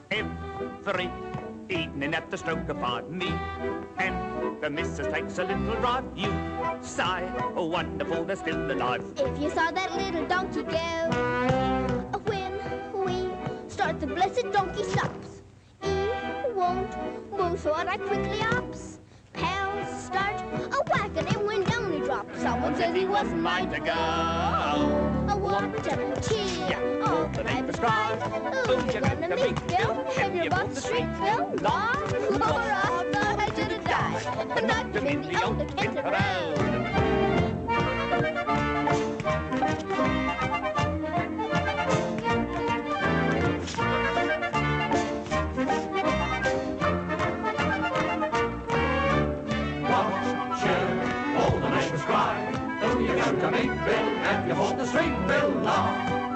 Every evening at the stroke of 5 me and the missus takes a little drive. You sigh, oh wonderful, they're still alive. If you saw that little donkey go, when we start the blessed donkey stops. He won't move, so I quickly ups. Pound a whack and then went down he dropped. Someone says he wasn't mine to go. Oh, what a tear, all the night was crying. Oh, you're gonna meet Bill, have you bought the street, Bill? Lord, I thought I should have died. I knocked him in the old Kent Road. To meet Bill, and you bought the street, Bill, law.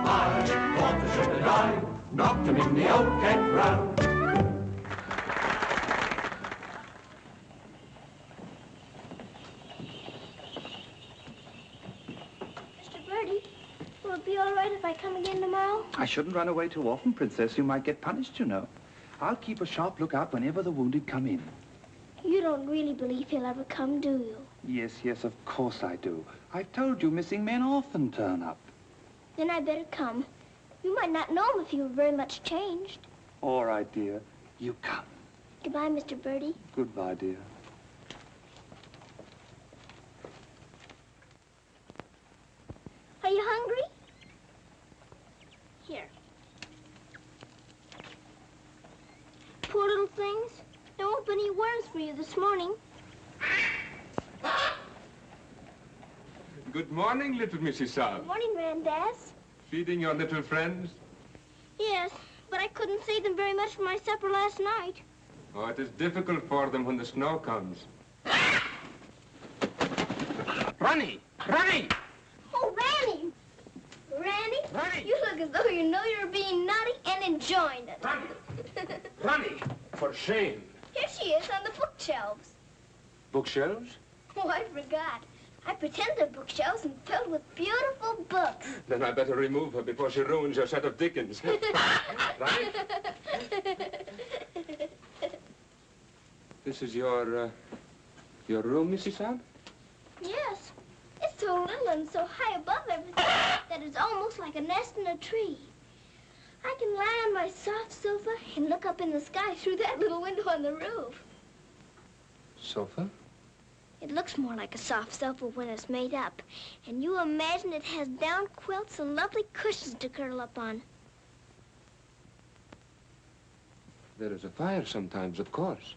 I thought I should have died, knocked him in the old Kent Road. Mr. Birdie, will it be all right if I come again tomorrow? I shouldn't run away too often, Princess. You might get punished, you know. I'll keep a sharp lookout whenever the wounded come in. You don't really believe he'll ever come, do you? Yes, of course I do. I've told you missing men often turn up. Then I better come. You might not know him if he were very much changed. All right, dear. You come. Goodbye, Mr. Birdie. Goodbye, dear. Are you hungry? Here. Poor little things. There won't be any worms for you this morning. Good morning, little Mrs. Saab. Good morning, Randaz. Feeding your little friends? Yes, but I couldn't save them very much for my supper last night. Oh, it is difficult for them when the snow comes. Ronnie! Ronnie! Oh, Ranny! Ranny, you look as though you know you're being naughty and enjoying it. Ronnie! For shame. Here she is on the bookshelves. Bookshelves? Oh, I forgot. I pretend they're bookshelves and filled with beautiful books. Then I better remove her before she ruins your set of Dickens. Ronnie? This is your room, Mrs. Saab? Yes. It's so little and so high above everything that it's almost like a nest in a tree. I can lie on my soft sofa and look up in the sky through that little window on the roof. Sofa? It looks more like a soft sofa when it's made up. And you imagine it has down quilts and lovely cushions to curl up on. There is a fire sometimes, of course.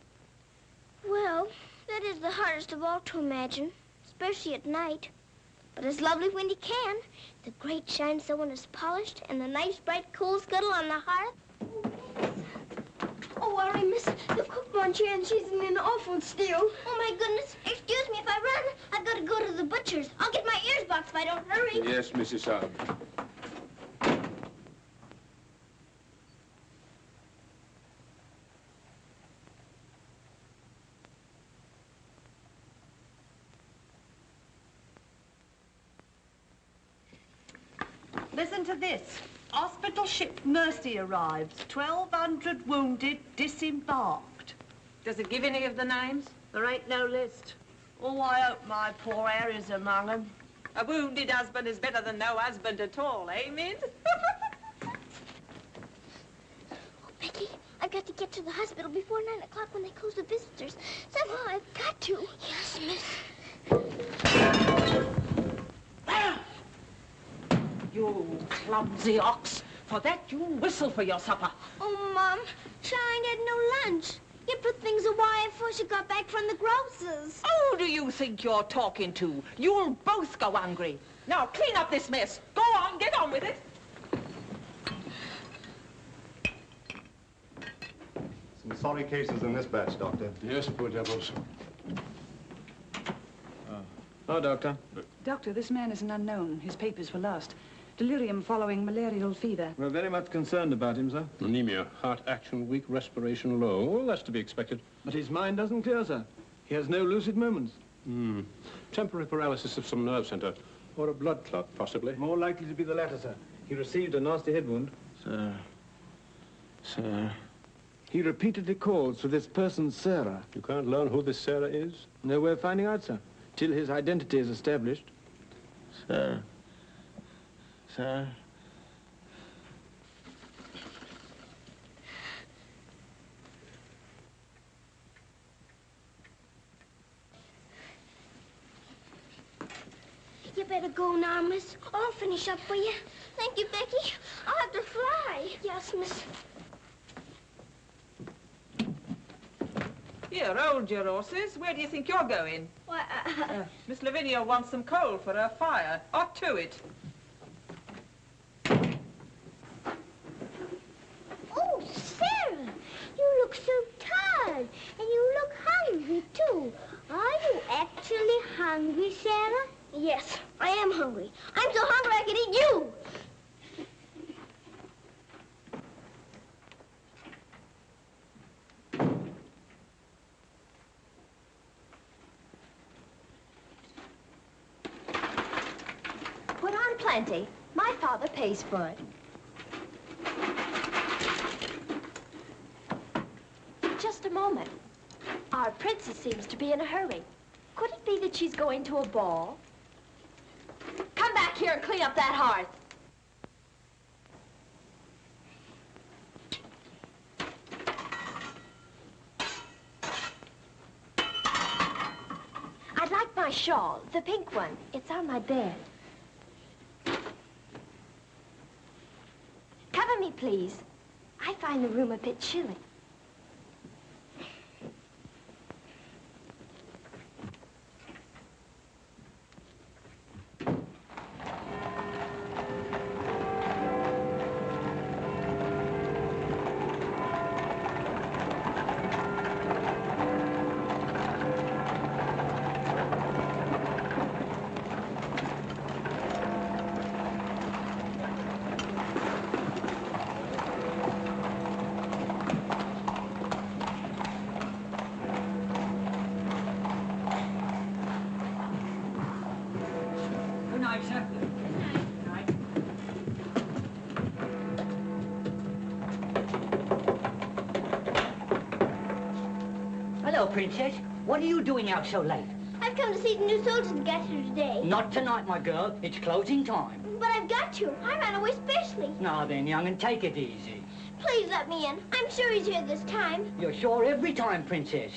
Well, that is the hardest of all to imagine, especially at night. But it's lovely when you can. The grate shines so when it's polished, and the nice bright coal scuttle on the hearth. Oh, worry, miss. The cook wants you, and she's in an awful stew. Oh, my goodness. Excuse me if I run. I've got to go to the butcher's. I'll get my ears boxed if I don't hurry. Yes, Mrs. Saab. Listen to this. Hospital ship Mercy arrives. 1,200 wounded disembarked. Does it give any of the names? There ain't no list. Oh, I hope my poor Harry's among them. A wounded husband is better than no husband at all, eh, Min? Oh, Becky, I've got to get to the hospital before 9 o'clock when they close the visitors. Somehow I've got to. Yes, miss. You clumsy ox. For that, you whistle for your supper. Oh, Mom, Shine had no lunch. You put things away before she got back from the grocer's. Who do you think you're talking to? You'll both go hungry. Now, clean up this mess. Go on, get on with it. Some sorry cases in this batch, Doctor. Yes, poor devils. Oh, Doctor. Doctor, this man is an unknown. His papers were lost. Delirium following malarial fever. We're very much concerned about him, sir. Anemia, heart action weak, respiration low. Well, that's to be expected. But his mind doesn't clear, sir. He has no lucid moments. Temporary paralysis of some nerve center. Or a blood clot, possibly. More likely to be the latter, sir. He received a nasty head wound. Sir. He repeatedly calls for this person, Sarah. You can't learn who this Sarah is? No way of finding out, sir. Till his identity is established. Sir. better go now, miss. I'll finish up for you. Thank you, Becky. I'll have to fly. Yes, miss. Here, hold your horses. Where do you think you're going? Why, Miss Lavinia wants some coal for her fire. Hot to it. Oh, Sarah, you look so tired, and you look hungry, too. Are you actually hungry, Sarah? Yes, I am hungry. I'm so hungry I could eat you. Put on plenty. My father pays for it. Just a moment. Our princess seems to be in a hurry. Could it be that she's going to a ball? Come back here and clean up that hearth. I'd like my shawl, the pink one. It's on my bed. Cover me, please. I find the room a bit chilly. Hello, Princess. What are you doing out so late? I've come to see the new soldiers that got here today. Not tonight, my girl. It's closing time. But I've got to. I ran away specially. Now then, young, and take it easy. Please let me in. I'm sure he's here this time. You're sure every time, Princess.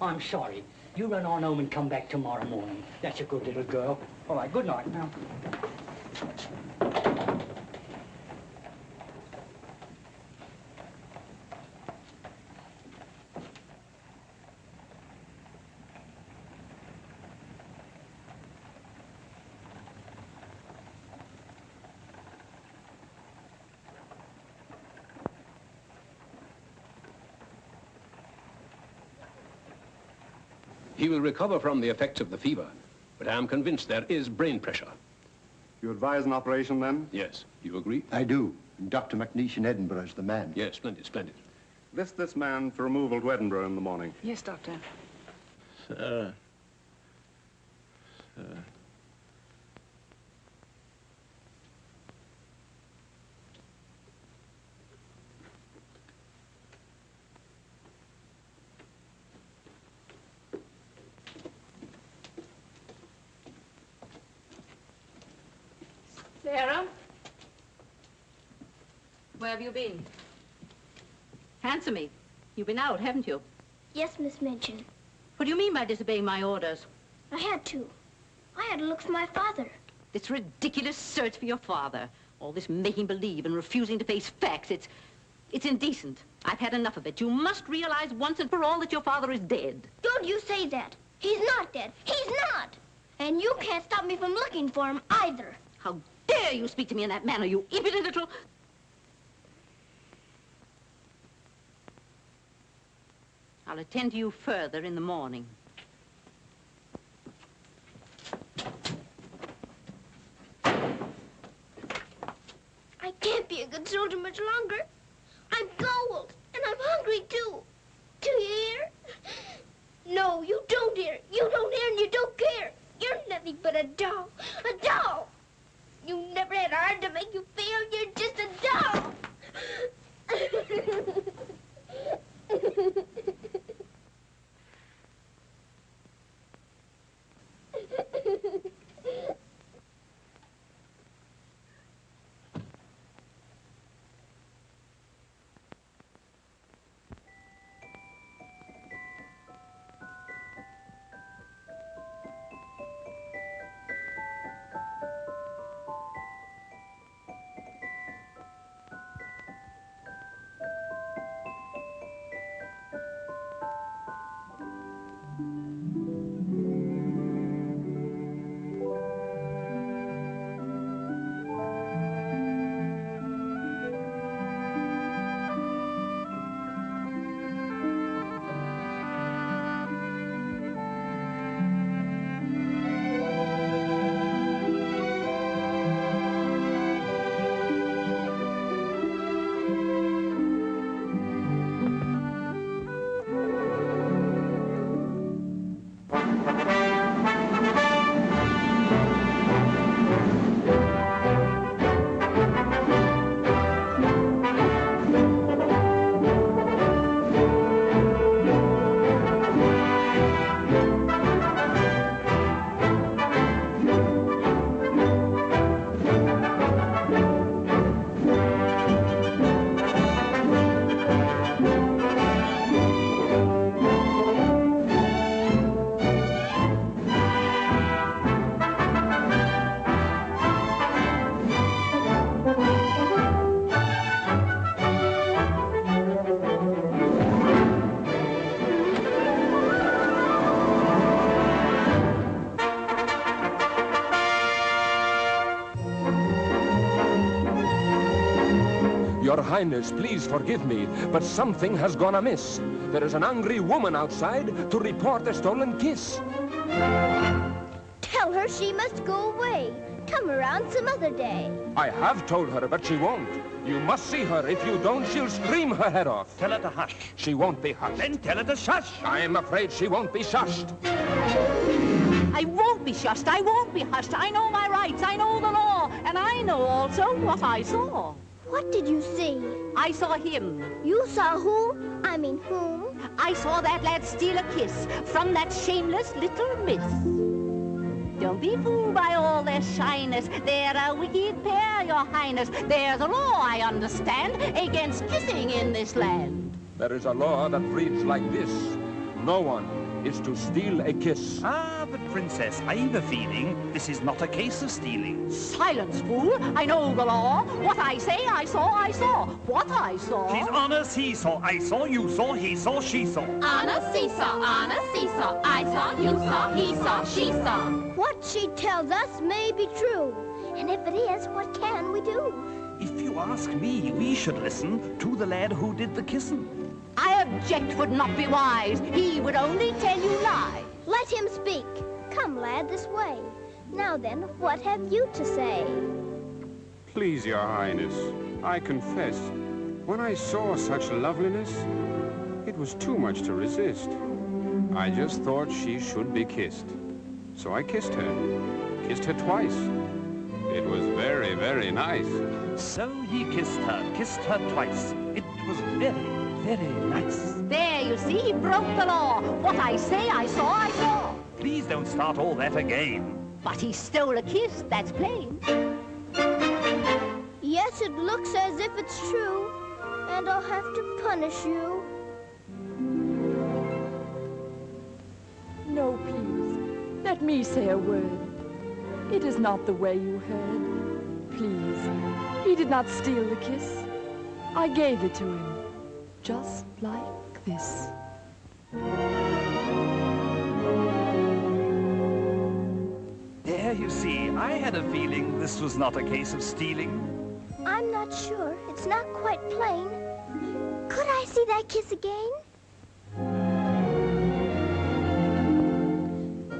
I'm sorry. You run on home and come back tomorrow morning. That's a good little girl. All right, good night now. He will recover from the effects of the fever, but I am convinced there is brain pressure. You advise an operation, then? Yes. You agree? I do. And Dr. McNeish in Edinburgh is the man. Yes, splendid, splendid. List this man for removal to Edinburgh in the morning. Yes, Doctor. Sir. Sir. Sarah? Where have you been? Answer me. You've been out, haven't you? Yes, Miss Minchin. What do you mean by disobeying my orders? I had to. I had to look for my father. This ridiculous search for your father. All this making believe and refusing to face facts. It's indecent. I've had enough of it. You must realize once and for all that your father is dead. Don't you say that. He's not dead. He's not. And you can't stop me from looking for him either. How dare you speak to me in that manner, you impudent little... I'll attend to you further in the morning. I can't be a good soldier much longer. I'm cold, and I'm hungry, too. Do you hear? No, you don't hear. You don't hear and you don't care. You're nothing but a doll. A doll. You never had a heart to make you feel. You're just a doll. Your Highness, please forgive me, but something has gone amiss. There is an angry woman outside to report a stolen kiss. Tell her she must go away. Come around some other day. I have told her, but she won't. You must see her. If you don't, she'll scream her head off. Tell her to hush. She won't be hushed. Then tell her to shush. I am afraid she won't be shushed. I won't be shushed. I won't be hushed. I know my rights. I know the law. And I know also what I saw. What did you see? I saw him. You saw who? I mean whom? I saw that lad steal a kiss from that shameless little miss. Don't be fooled by all their shyness. They're a wicked pair, your highness. There's a law, I understand, against kissing in this land. There is a law that reads like this. No one is to steal a kiss. Ah, but Princess, I've a feeling this is not a case of stealing. Silence, fool. I know the law. What I say, I saw, I saw. What I saw... She's on a seesaw. I saw, you saw, he saw, she saw. On a seesaw, on a seesaw. I saw, you saw, he saw, she saw. What she tells us may be true. And if it is, what can we do? If you ask me, we should listen to the lad who did the kissing. I object would not be wise. He would only tell you lies. Let him speak. Come, lad, this way. Now then, what have you to say? Please, Your Highness, I confess, when I saw such loveliness, it was too much to resist. I just thought she should be kissed. So I kissed her twice. It was very, very nice. So he kissed her twice. It was very, very nice. There, you see, he broke the law. What I say, I saw, I saw. Please don't start all that again. But he stole a kiss, that's plain. Yes, it looks as if it's true. And I'll have to punish you. No, please. Let me say a word. It is not the way you heard. Please. He did not steal the kiss. I gave it to him. Just like this. There, you see, I had a feeling this was not a case of stealing. I'm not sure. It's not quite plain. Could I see that kiss again?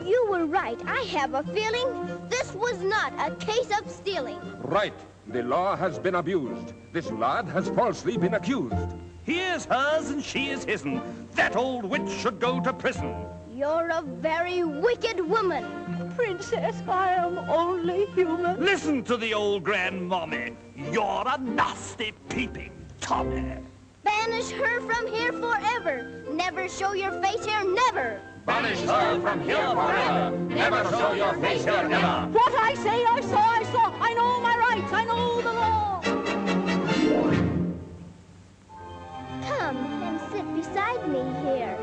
You were right. I have a feeling this was not a case of stealing. Right. The law has been abused. This lad has falsely been accused. He is hers and she is his'n. That old witch should go to prison. You're a very wicked woman. Princess, I am only human. Listen to the old grandmommy. You're a nasty peeping Tommy. Banish her from here forever. Never show your face here, never. Banish her from here forever. Never show your face here, never. What I say, I saw, I saw. I know my rights, I know the law. Come and sit beside me here.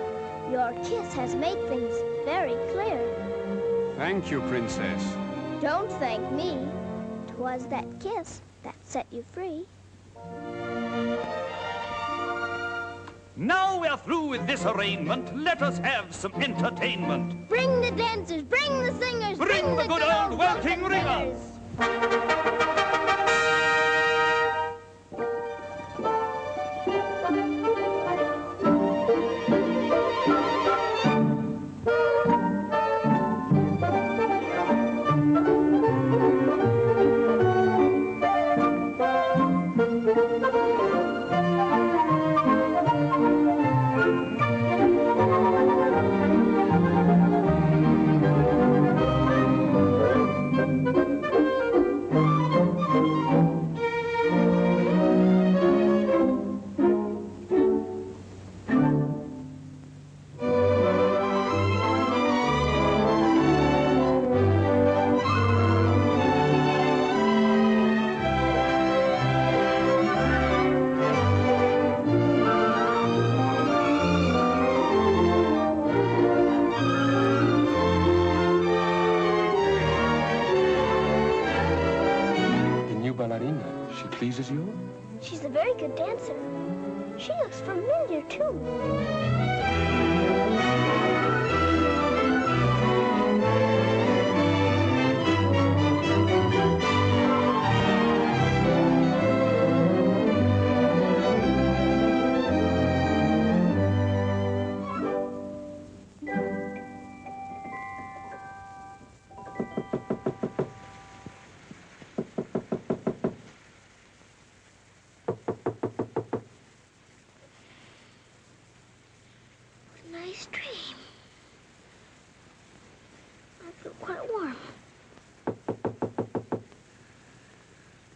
Your kiss has made things very clear. Thank you, Princess. Don't thank me. 'Twas that kiss that set you free. Now we're through with this arraignment. Let us have some entertainment. Bring the dancers, bring the singers, Bring the good old welting ringers. She pleases you? She's a very good dancer. She looks familiar, too. quite warm.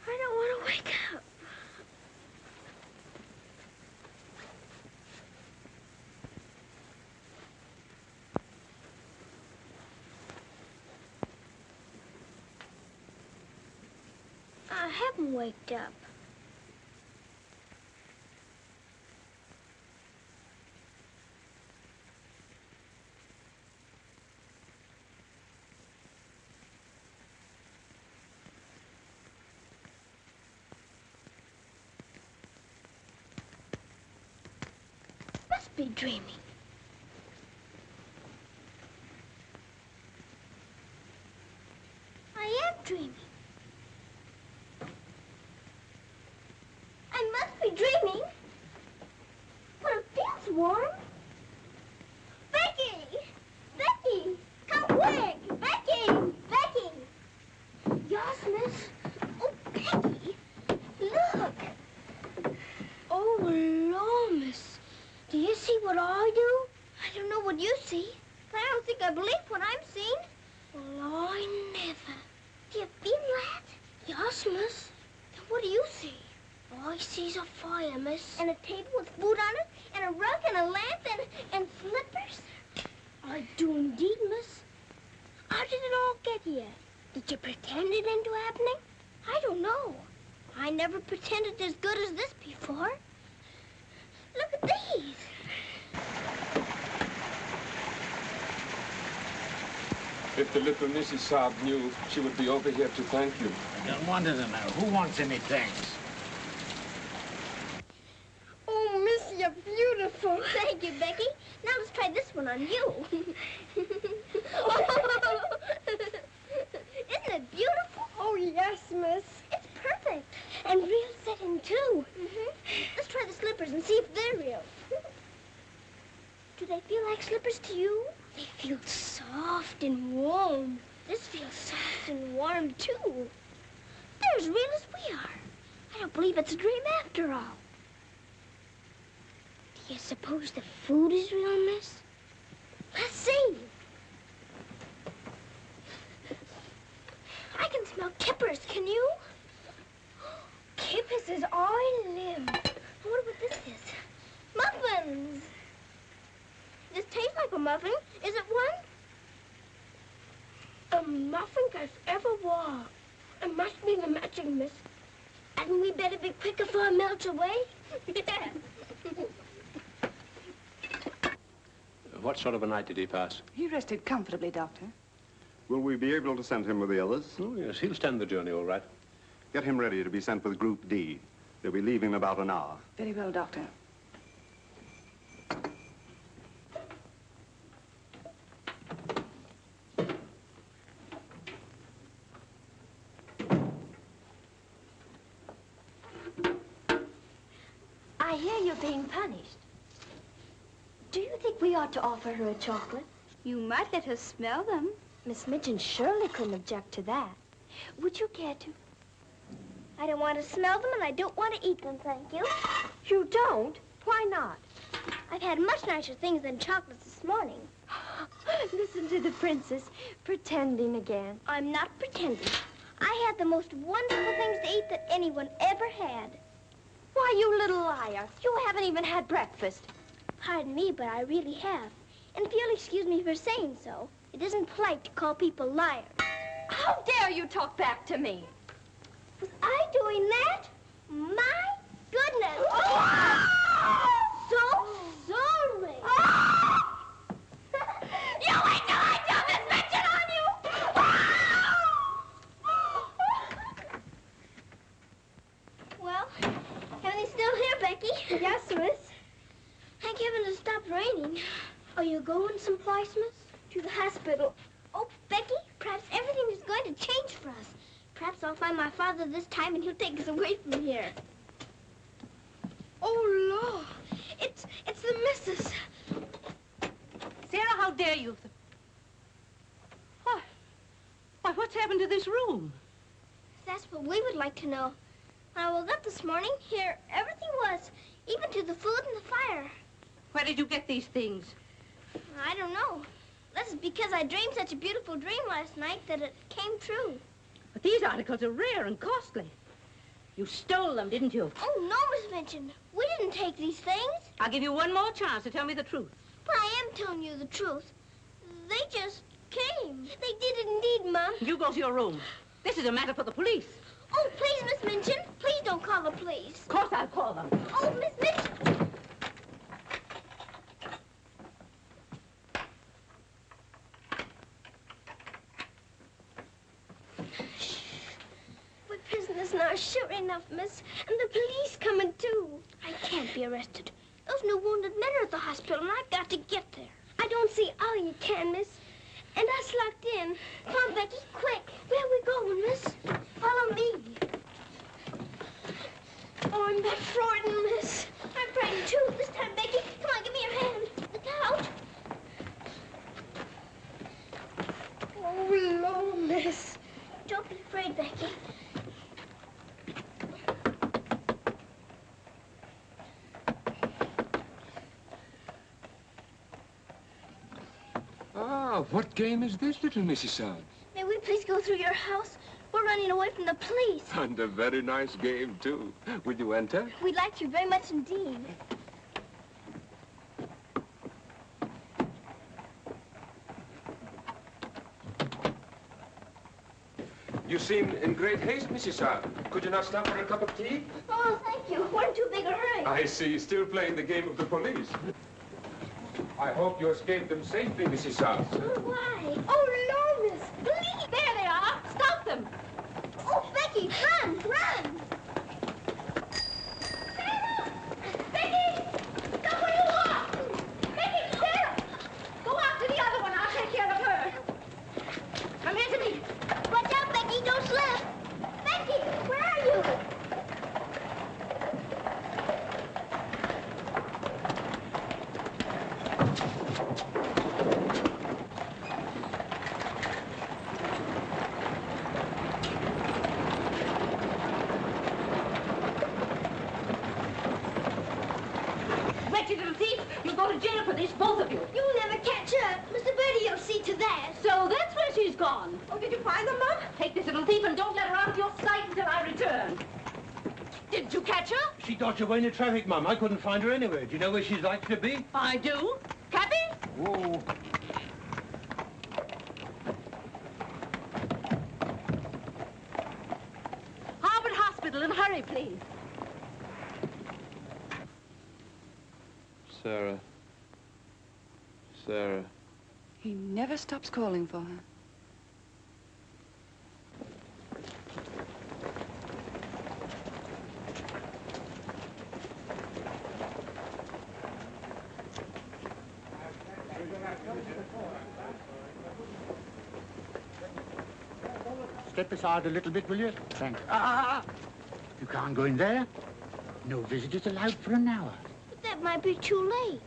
I don't want to wake up. I haven't waked up. Must be dreaming. I am dreaming. I must be dreaming. But it feels warm. Becky! Becky! Come quick! Becky! Becky! Yes, miss? Oh, Becky! Look! Oh, Lord, miss. Do you see what I do? I don't know what you see, but I don't think I believe what I'm seeing. Well, I never. Do you feel that? Yes, miss. Then what do you see? All I see's a fire, miss. And a table with food on it, and a rug, and a lamp, and slippers. I do indeed, miss. How did it all get here? Did you pretend it into happening? I don't know. I never pretended as good as this before. Look at these. If the little Mrs. Saab knew, she would be over here to thank you. I don't want to know. Who wants any thanks? Oh, miss, you're beautiful. Thank you, Becky. Now let's try this one on you. Isn't it beautiful? Oh, yes, miss. It's perfect. And real setting, too. Let's try the slippers and see if they're real. Do they feel like slippers to you? They feel soft and warm. This feels soft and warm, too. They're as real as we are. I don't believe it's a dream after all. Do you suppose the food is real, miss? Let's see. I can smell kippers, can you? Kippers is all I live. I wonder what this is. Muffins! This tastes like a muffin. Is it one? A muffin I've ever wore. It must be the magic, miss. Hadn't we better be quick before it melts away? Yeah. What sort of a night did he pass? He rested comfortably, Doctor. Will we be able to send him with the others? Oh, yes, he'll stand the journey all right. Get him ready to be sent with Group D. They'll be leaving in about an hour. Very well, Doctor. I hear you're being punished. Do you think we ought to offer her a chocolate? You might let her smell them. Miss Mitchell surely couldn't object to that. Would you care to? I don't want to smell them, and I don't want to eat them, thank you. You don't? Why not? I've had much nicer things than chocolates this morning. Listen to the princess, pretending again. I'm not pretending. I had the most wonderful things to eat that anyone ever had. Why, you little liar. You haven't even had breakfast. Pardon me, but I really have. And if you'll excuse me for saying so, it isn't polite to call people liars. How dare you talk back to me? Was I doing that? My goodness. So sorry. You wait till I tell Miss Mitchell on you. Well, heaven is still here, Becky. Yes, miss. Thank heaven it stopped raining. Are you going someplace, miss? To the hospital. Oh, Becky, perhaps everything is going to change for us. Perhaps I'll find my father this time and he'll take us away from here. Oh, Lord. It's the missus. Sarah, how dare you? Why, what's happened to this room? That's what we would like to know. When I woke up this morning, here everything was, even to the food and the fire. Where did you get these things? I don't know. Let's because I dreamed such a beautiful dream last night that it came true. But these articles are rare and costly. You stole them, didn't you? Oh, no, Miss Minchin. We didn't take these things. I'll give you one more chance to tell me the truth. But I am telling you the truth. They just came. They did indeed, Mom. You go to your room. This is a matter for the police. Oh, please, Miss Minchin. Please don't call the police. Of course I'll call them. Oh, Miss Minchin. We're prisoners now, sure enough, miss. And the police coming, too. I can't be arrested. Those new wounded men are at the hospital, and I've got to get there. I don't see how you can, miss. And us locked in. Come on, Becky, quick. Where are we going, miss? Follow me. Oh, I'm that frightened, miss. I'm frightened, too. This time, Becky. Come on, give me your hand. Look out. Oh, Lord, miss. Don't be afraid, Becky. Ah, what game is this, little Mrs. Hodge? May we please go through your house? We're running away from the police. And a very nice game, too. Will you enter? We'd like to very much indeed. You seem in great haste, Mrs. Hodge. Could you not stop for a cup of tea? Oh, thank you. We're in too big a hurry. I see. Still playing the game of the police. I hope you escaped them safely, Mrs. Hodge. Oh, why? Oh, no, miss. Please. There they are. Stop them. Oh, Becky, run, run. Sarah! Becky! Stop where you are! Becky, Sarah! Go after the other one. I'll take care of her. Come here to me. Watch out, Becky. Don't slip. Becky, where are you? Wretched little thief. You'll go to jail for this, both of you. You'll never catch her. Mr. Birdie will see to that. So that's where she's gone. Oh, did you find them, Mom? Take this little thief and don't let her out of your sight until I return. Didn't you catch her? She dodged away in the traffic, Mum. I couldn't find her anywhere. Do you know where she's likely to be? I do. Cappy? Whoa. Harvard Hospital, and hurry, please. Sarah. Sarah. He never stops calling for her. Step aside a little bit, will you? Thanks. You can't go in there. No visitors allowed for an hour. But that might be too late.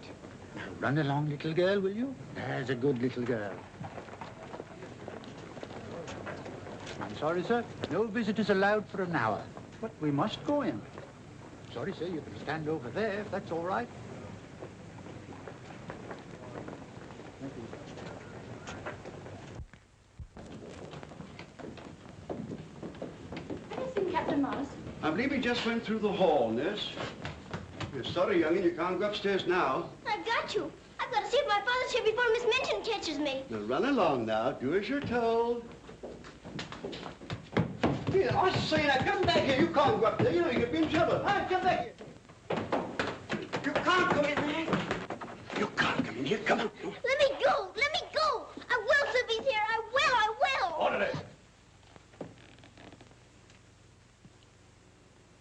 Now, run along, little girl, will you? There's a good little girl. I'm sorry, sir. No visitors allowed for an hour. But we must go in. Sorry, sir. You can stand over there, if that's all right. Captain Morris. I believe he just went through the hall, nurse. You're sorry, young'un, you can't go upstairs now. I've got to. I've got to see if my father's here before Miss Minchin catches me. Now run along now. Do as you're told. Here, I say now, come back here. You can't go up there. You know you could be in trouble. Come back here. You can't come in there. You can't come in here. Come on. Let me go. Let me go. I will, if he's here. I will. I will. Orderly.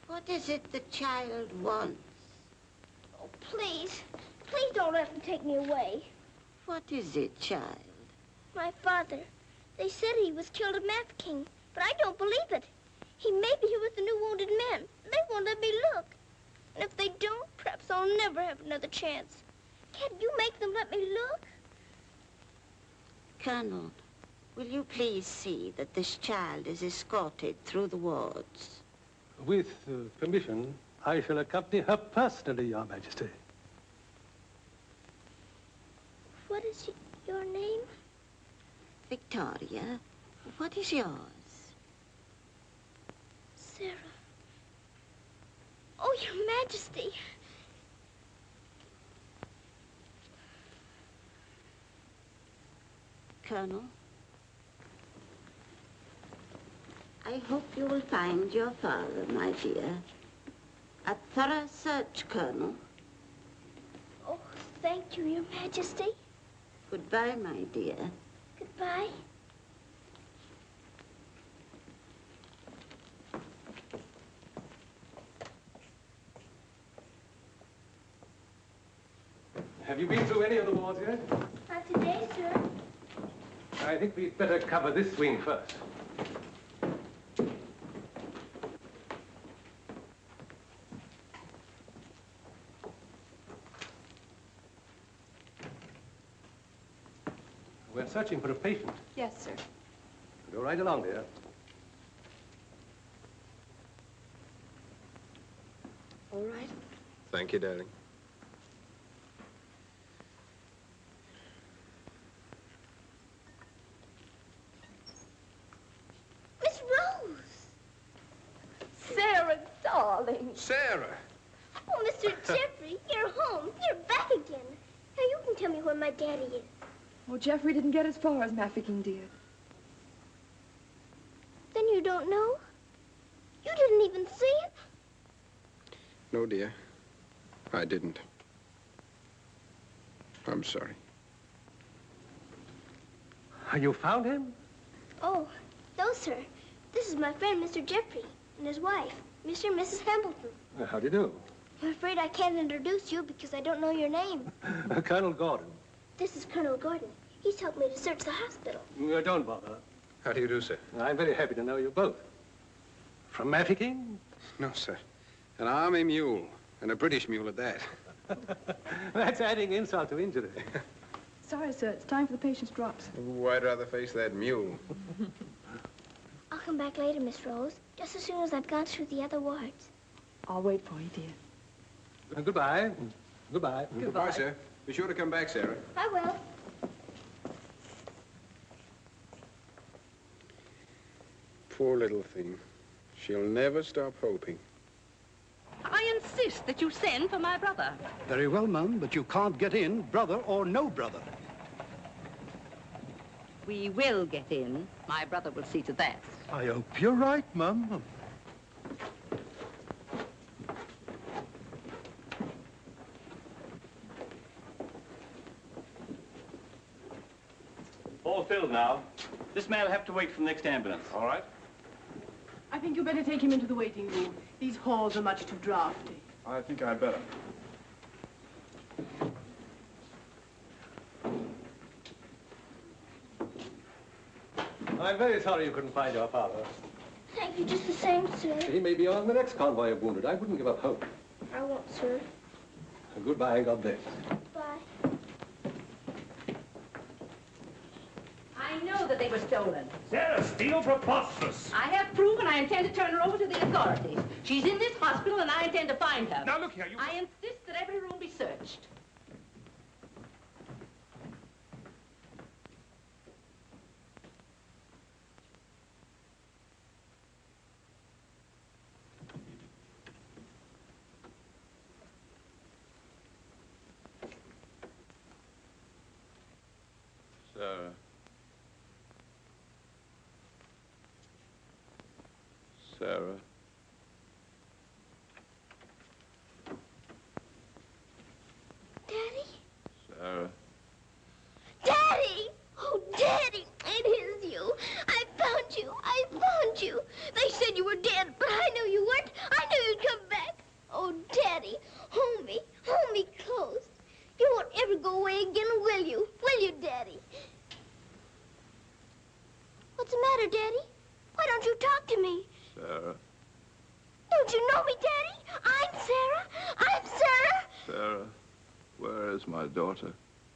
What is it the child wants? Oh, please. Please don't let them take me away. What is it, child? My father. They said he was killed at Mafeking, but I don't believe it. He may be here with the new wounded men. They won't let me look. And if they don't, perhaps I'll never have another chance. Can't you make them let me look? Colonel, will you please see that this child is escorted through the wards? With permission, I shall accompany her personally, Your Majesty. What is your name? Victoria, what is yours? Sarah. Oh, Your Majesty. Colonel, I hope you will find your father, my dear. A thorough search, Colonel. Oh, thank you, Your Majesty. Goodbye, my dear. Goodbye. Have you been through any of the wards yet? Not today, sir. I think we'd better cover this wing first. We're searching for a patient. Yes, sir. Go right along, dear. All right. Thank you, darling. Miss Rose! Sarah, darling. Sarah! Oh, Mr. Jeffrey, you're home. You're back again. Now you can tell me where my daddy is. Well, Jeffrey didn't get as far as Mafeking, dear. Then you don't know? You didn't even see him? No, dear. I didn't. I'm sorry. You found him? Oh, no, sir. This is my friend, Mr. Jeffrey, and his wife, Mr. and Mrs. Hamilton. How do you do? I'm afraid I can't introduce you because I don't know your name. Colonel Gordon. This is Colonel Gordon. He's helped me to search the hospital. Don't bother. How do you do, sir? I'm very happy to know you both. From Mafeking? No, sir. An army mule, and a British mule at that. That's adding insult to injury. Sorry, sir. It's time for the patient's drops. Oh, I'd rather face that mule. I'll come back later, Miss Rose, just as soon as I've gone through the other wards. I'll wait for you, dear. Goodbye. Goodbye. Goodbye, sir. Be sure to come back, Sarah. I will. Poor little thing. She'll never stop hoping. I insist that you send for my brother. Very well, Mum, but you can't get in, brother or no brother. We will get in. My brother will see to that. I hope you're right, Mum. All filled now. This man will have to wait for the next ambulance. All right. I think you better take him into the waiting room. These halls are much too drafty. I think I'd better. I'm very sorry you couldn't find your father. Thank you just the same, sir. He may be on the next convoy of wounded. I wouldn't give up hope. I won't, sir. Goodbye and God bless. Bye. I know that they were stolen. Sarah, steal preposterous. I have proof, and I intend to turn her over to the authorities. She's in this hospital, and I intend to find her. Now, look here, you... I insist that every room be searched. Sarah. Sarah. Daddy? Sarah. Daddy! Oh, Daddy, it is you. I found you. I found you. They said you were dead, but I knew you weren't. I knew you'd come back. Oh, Daddy, hold me close. You won't ever go away again, will you? Will you, Daddy? What's the matter, Daddy? Why don't you talk to me? Sarah. Don't you know me, Daddy? I'm Sarah. I'm Sarah. Sarah. Where is my daughter?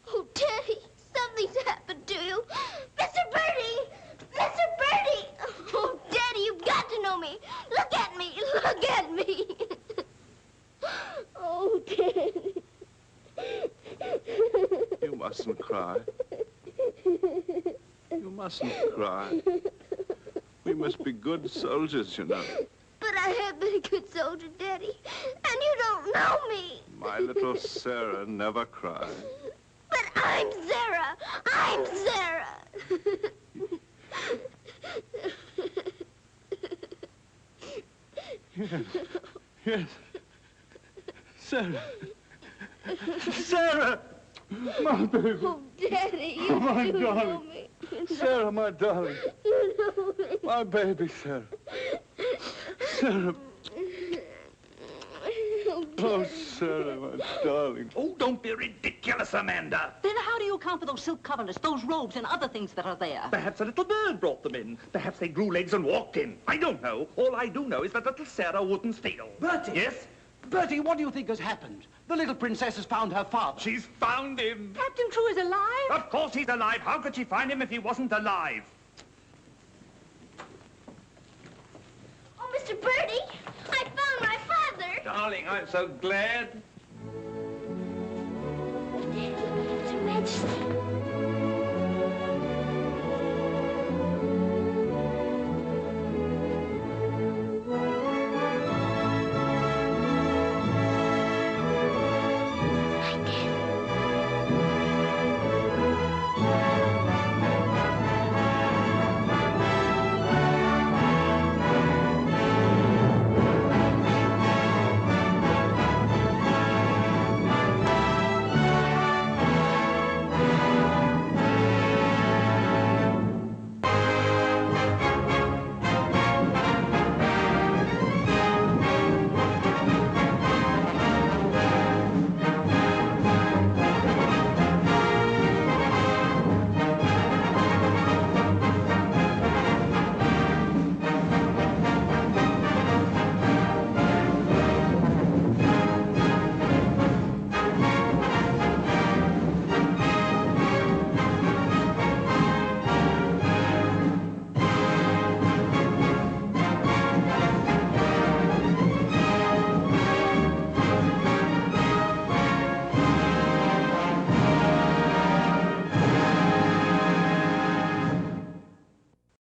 Oh, Daddy, something's happened to you. Mr. Birdie! Mr. Birdie! Oh, Daddy, you've got to know me. Look at me. Look at me. Oh, Daddy. You mustn't cry. You mustn't cry. We must be good soldiers, you know. But I have been a good soldier, Daddy, and you don't know me. My little Sarah never cries. But I'm Sarah. I'm Sarah. Yes. Sarah. Sarah! My baby. Oh, Daddy, you my do darling. know me. Sarah, my darling. You know me. My baby, Sarah. Sarah. Oh, Sarah, my darling. Oh, don't be ridiculous, Amanda. Then how do you account for those silk coverlets, those robes and other things that are there? Perhaps a little bird brought them in. Perhaps they grew legs and walked in. I don't know. All I do know is that little Sarah wouldn't steal. Bertie! Yes? Bertie, what do you think has happened? The little princess has found her father. She's found him. Captain Crew is alive? Of course he's alive. How could she find him if he wasn't alive? Oh, Mr. Birdie, I found my father. Darling, I'm so glad. His Majesty.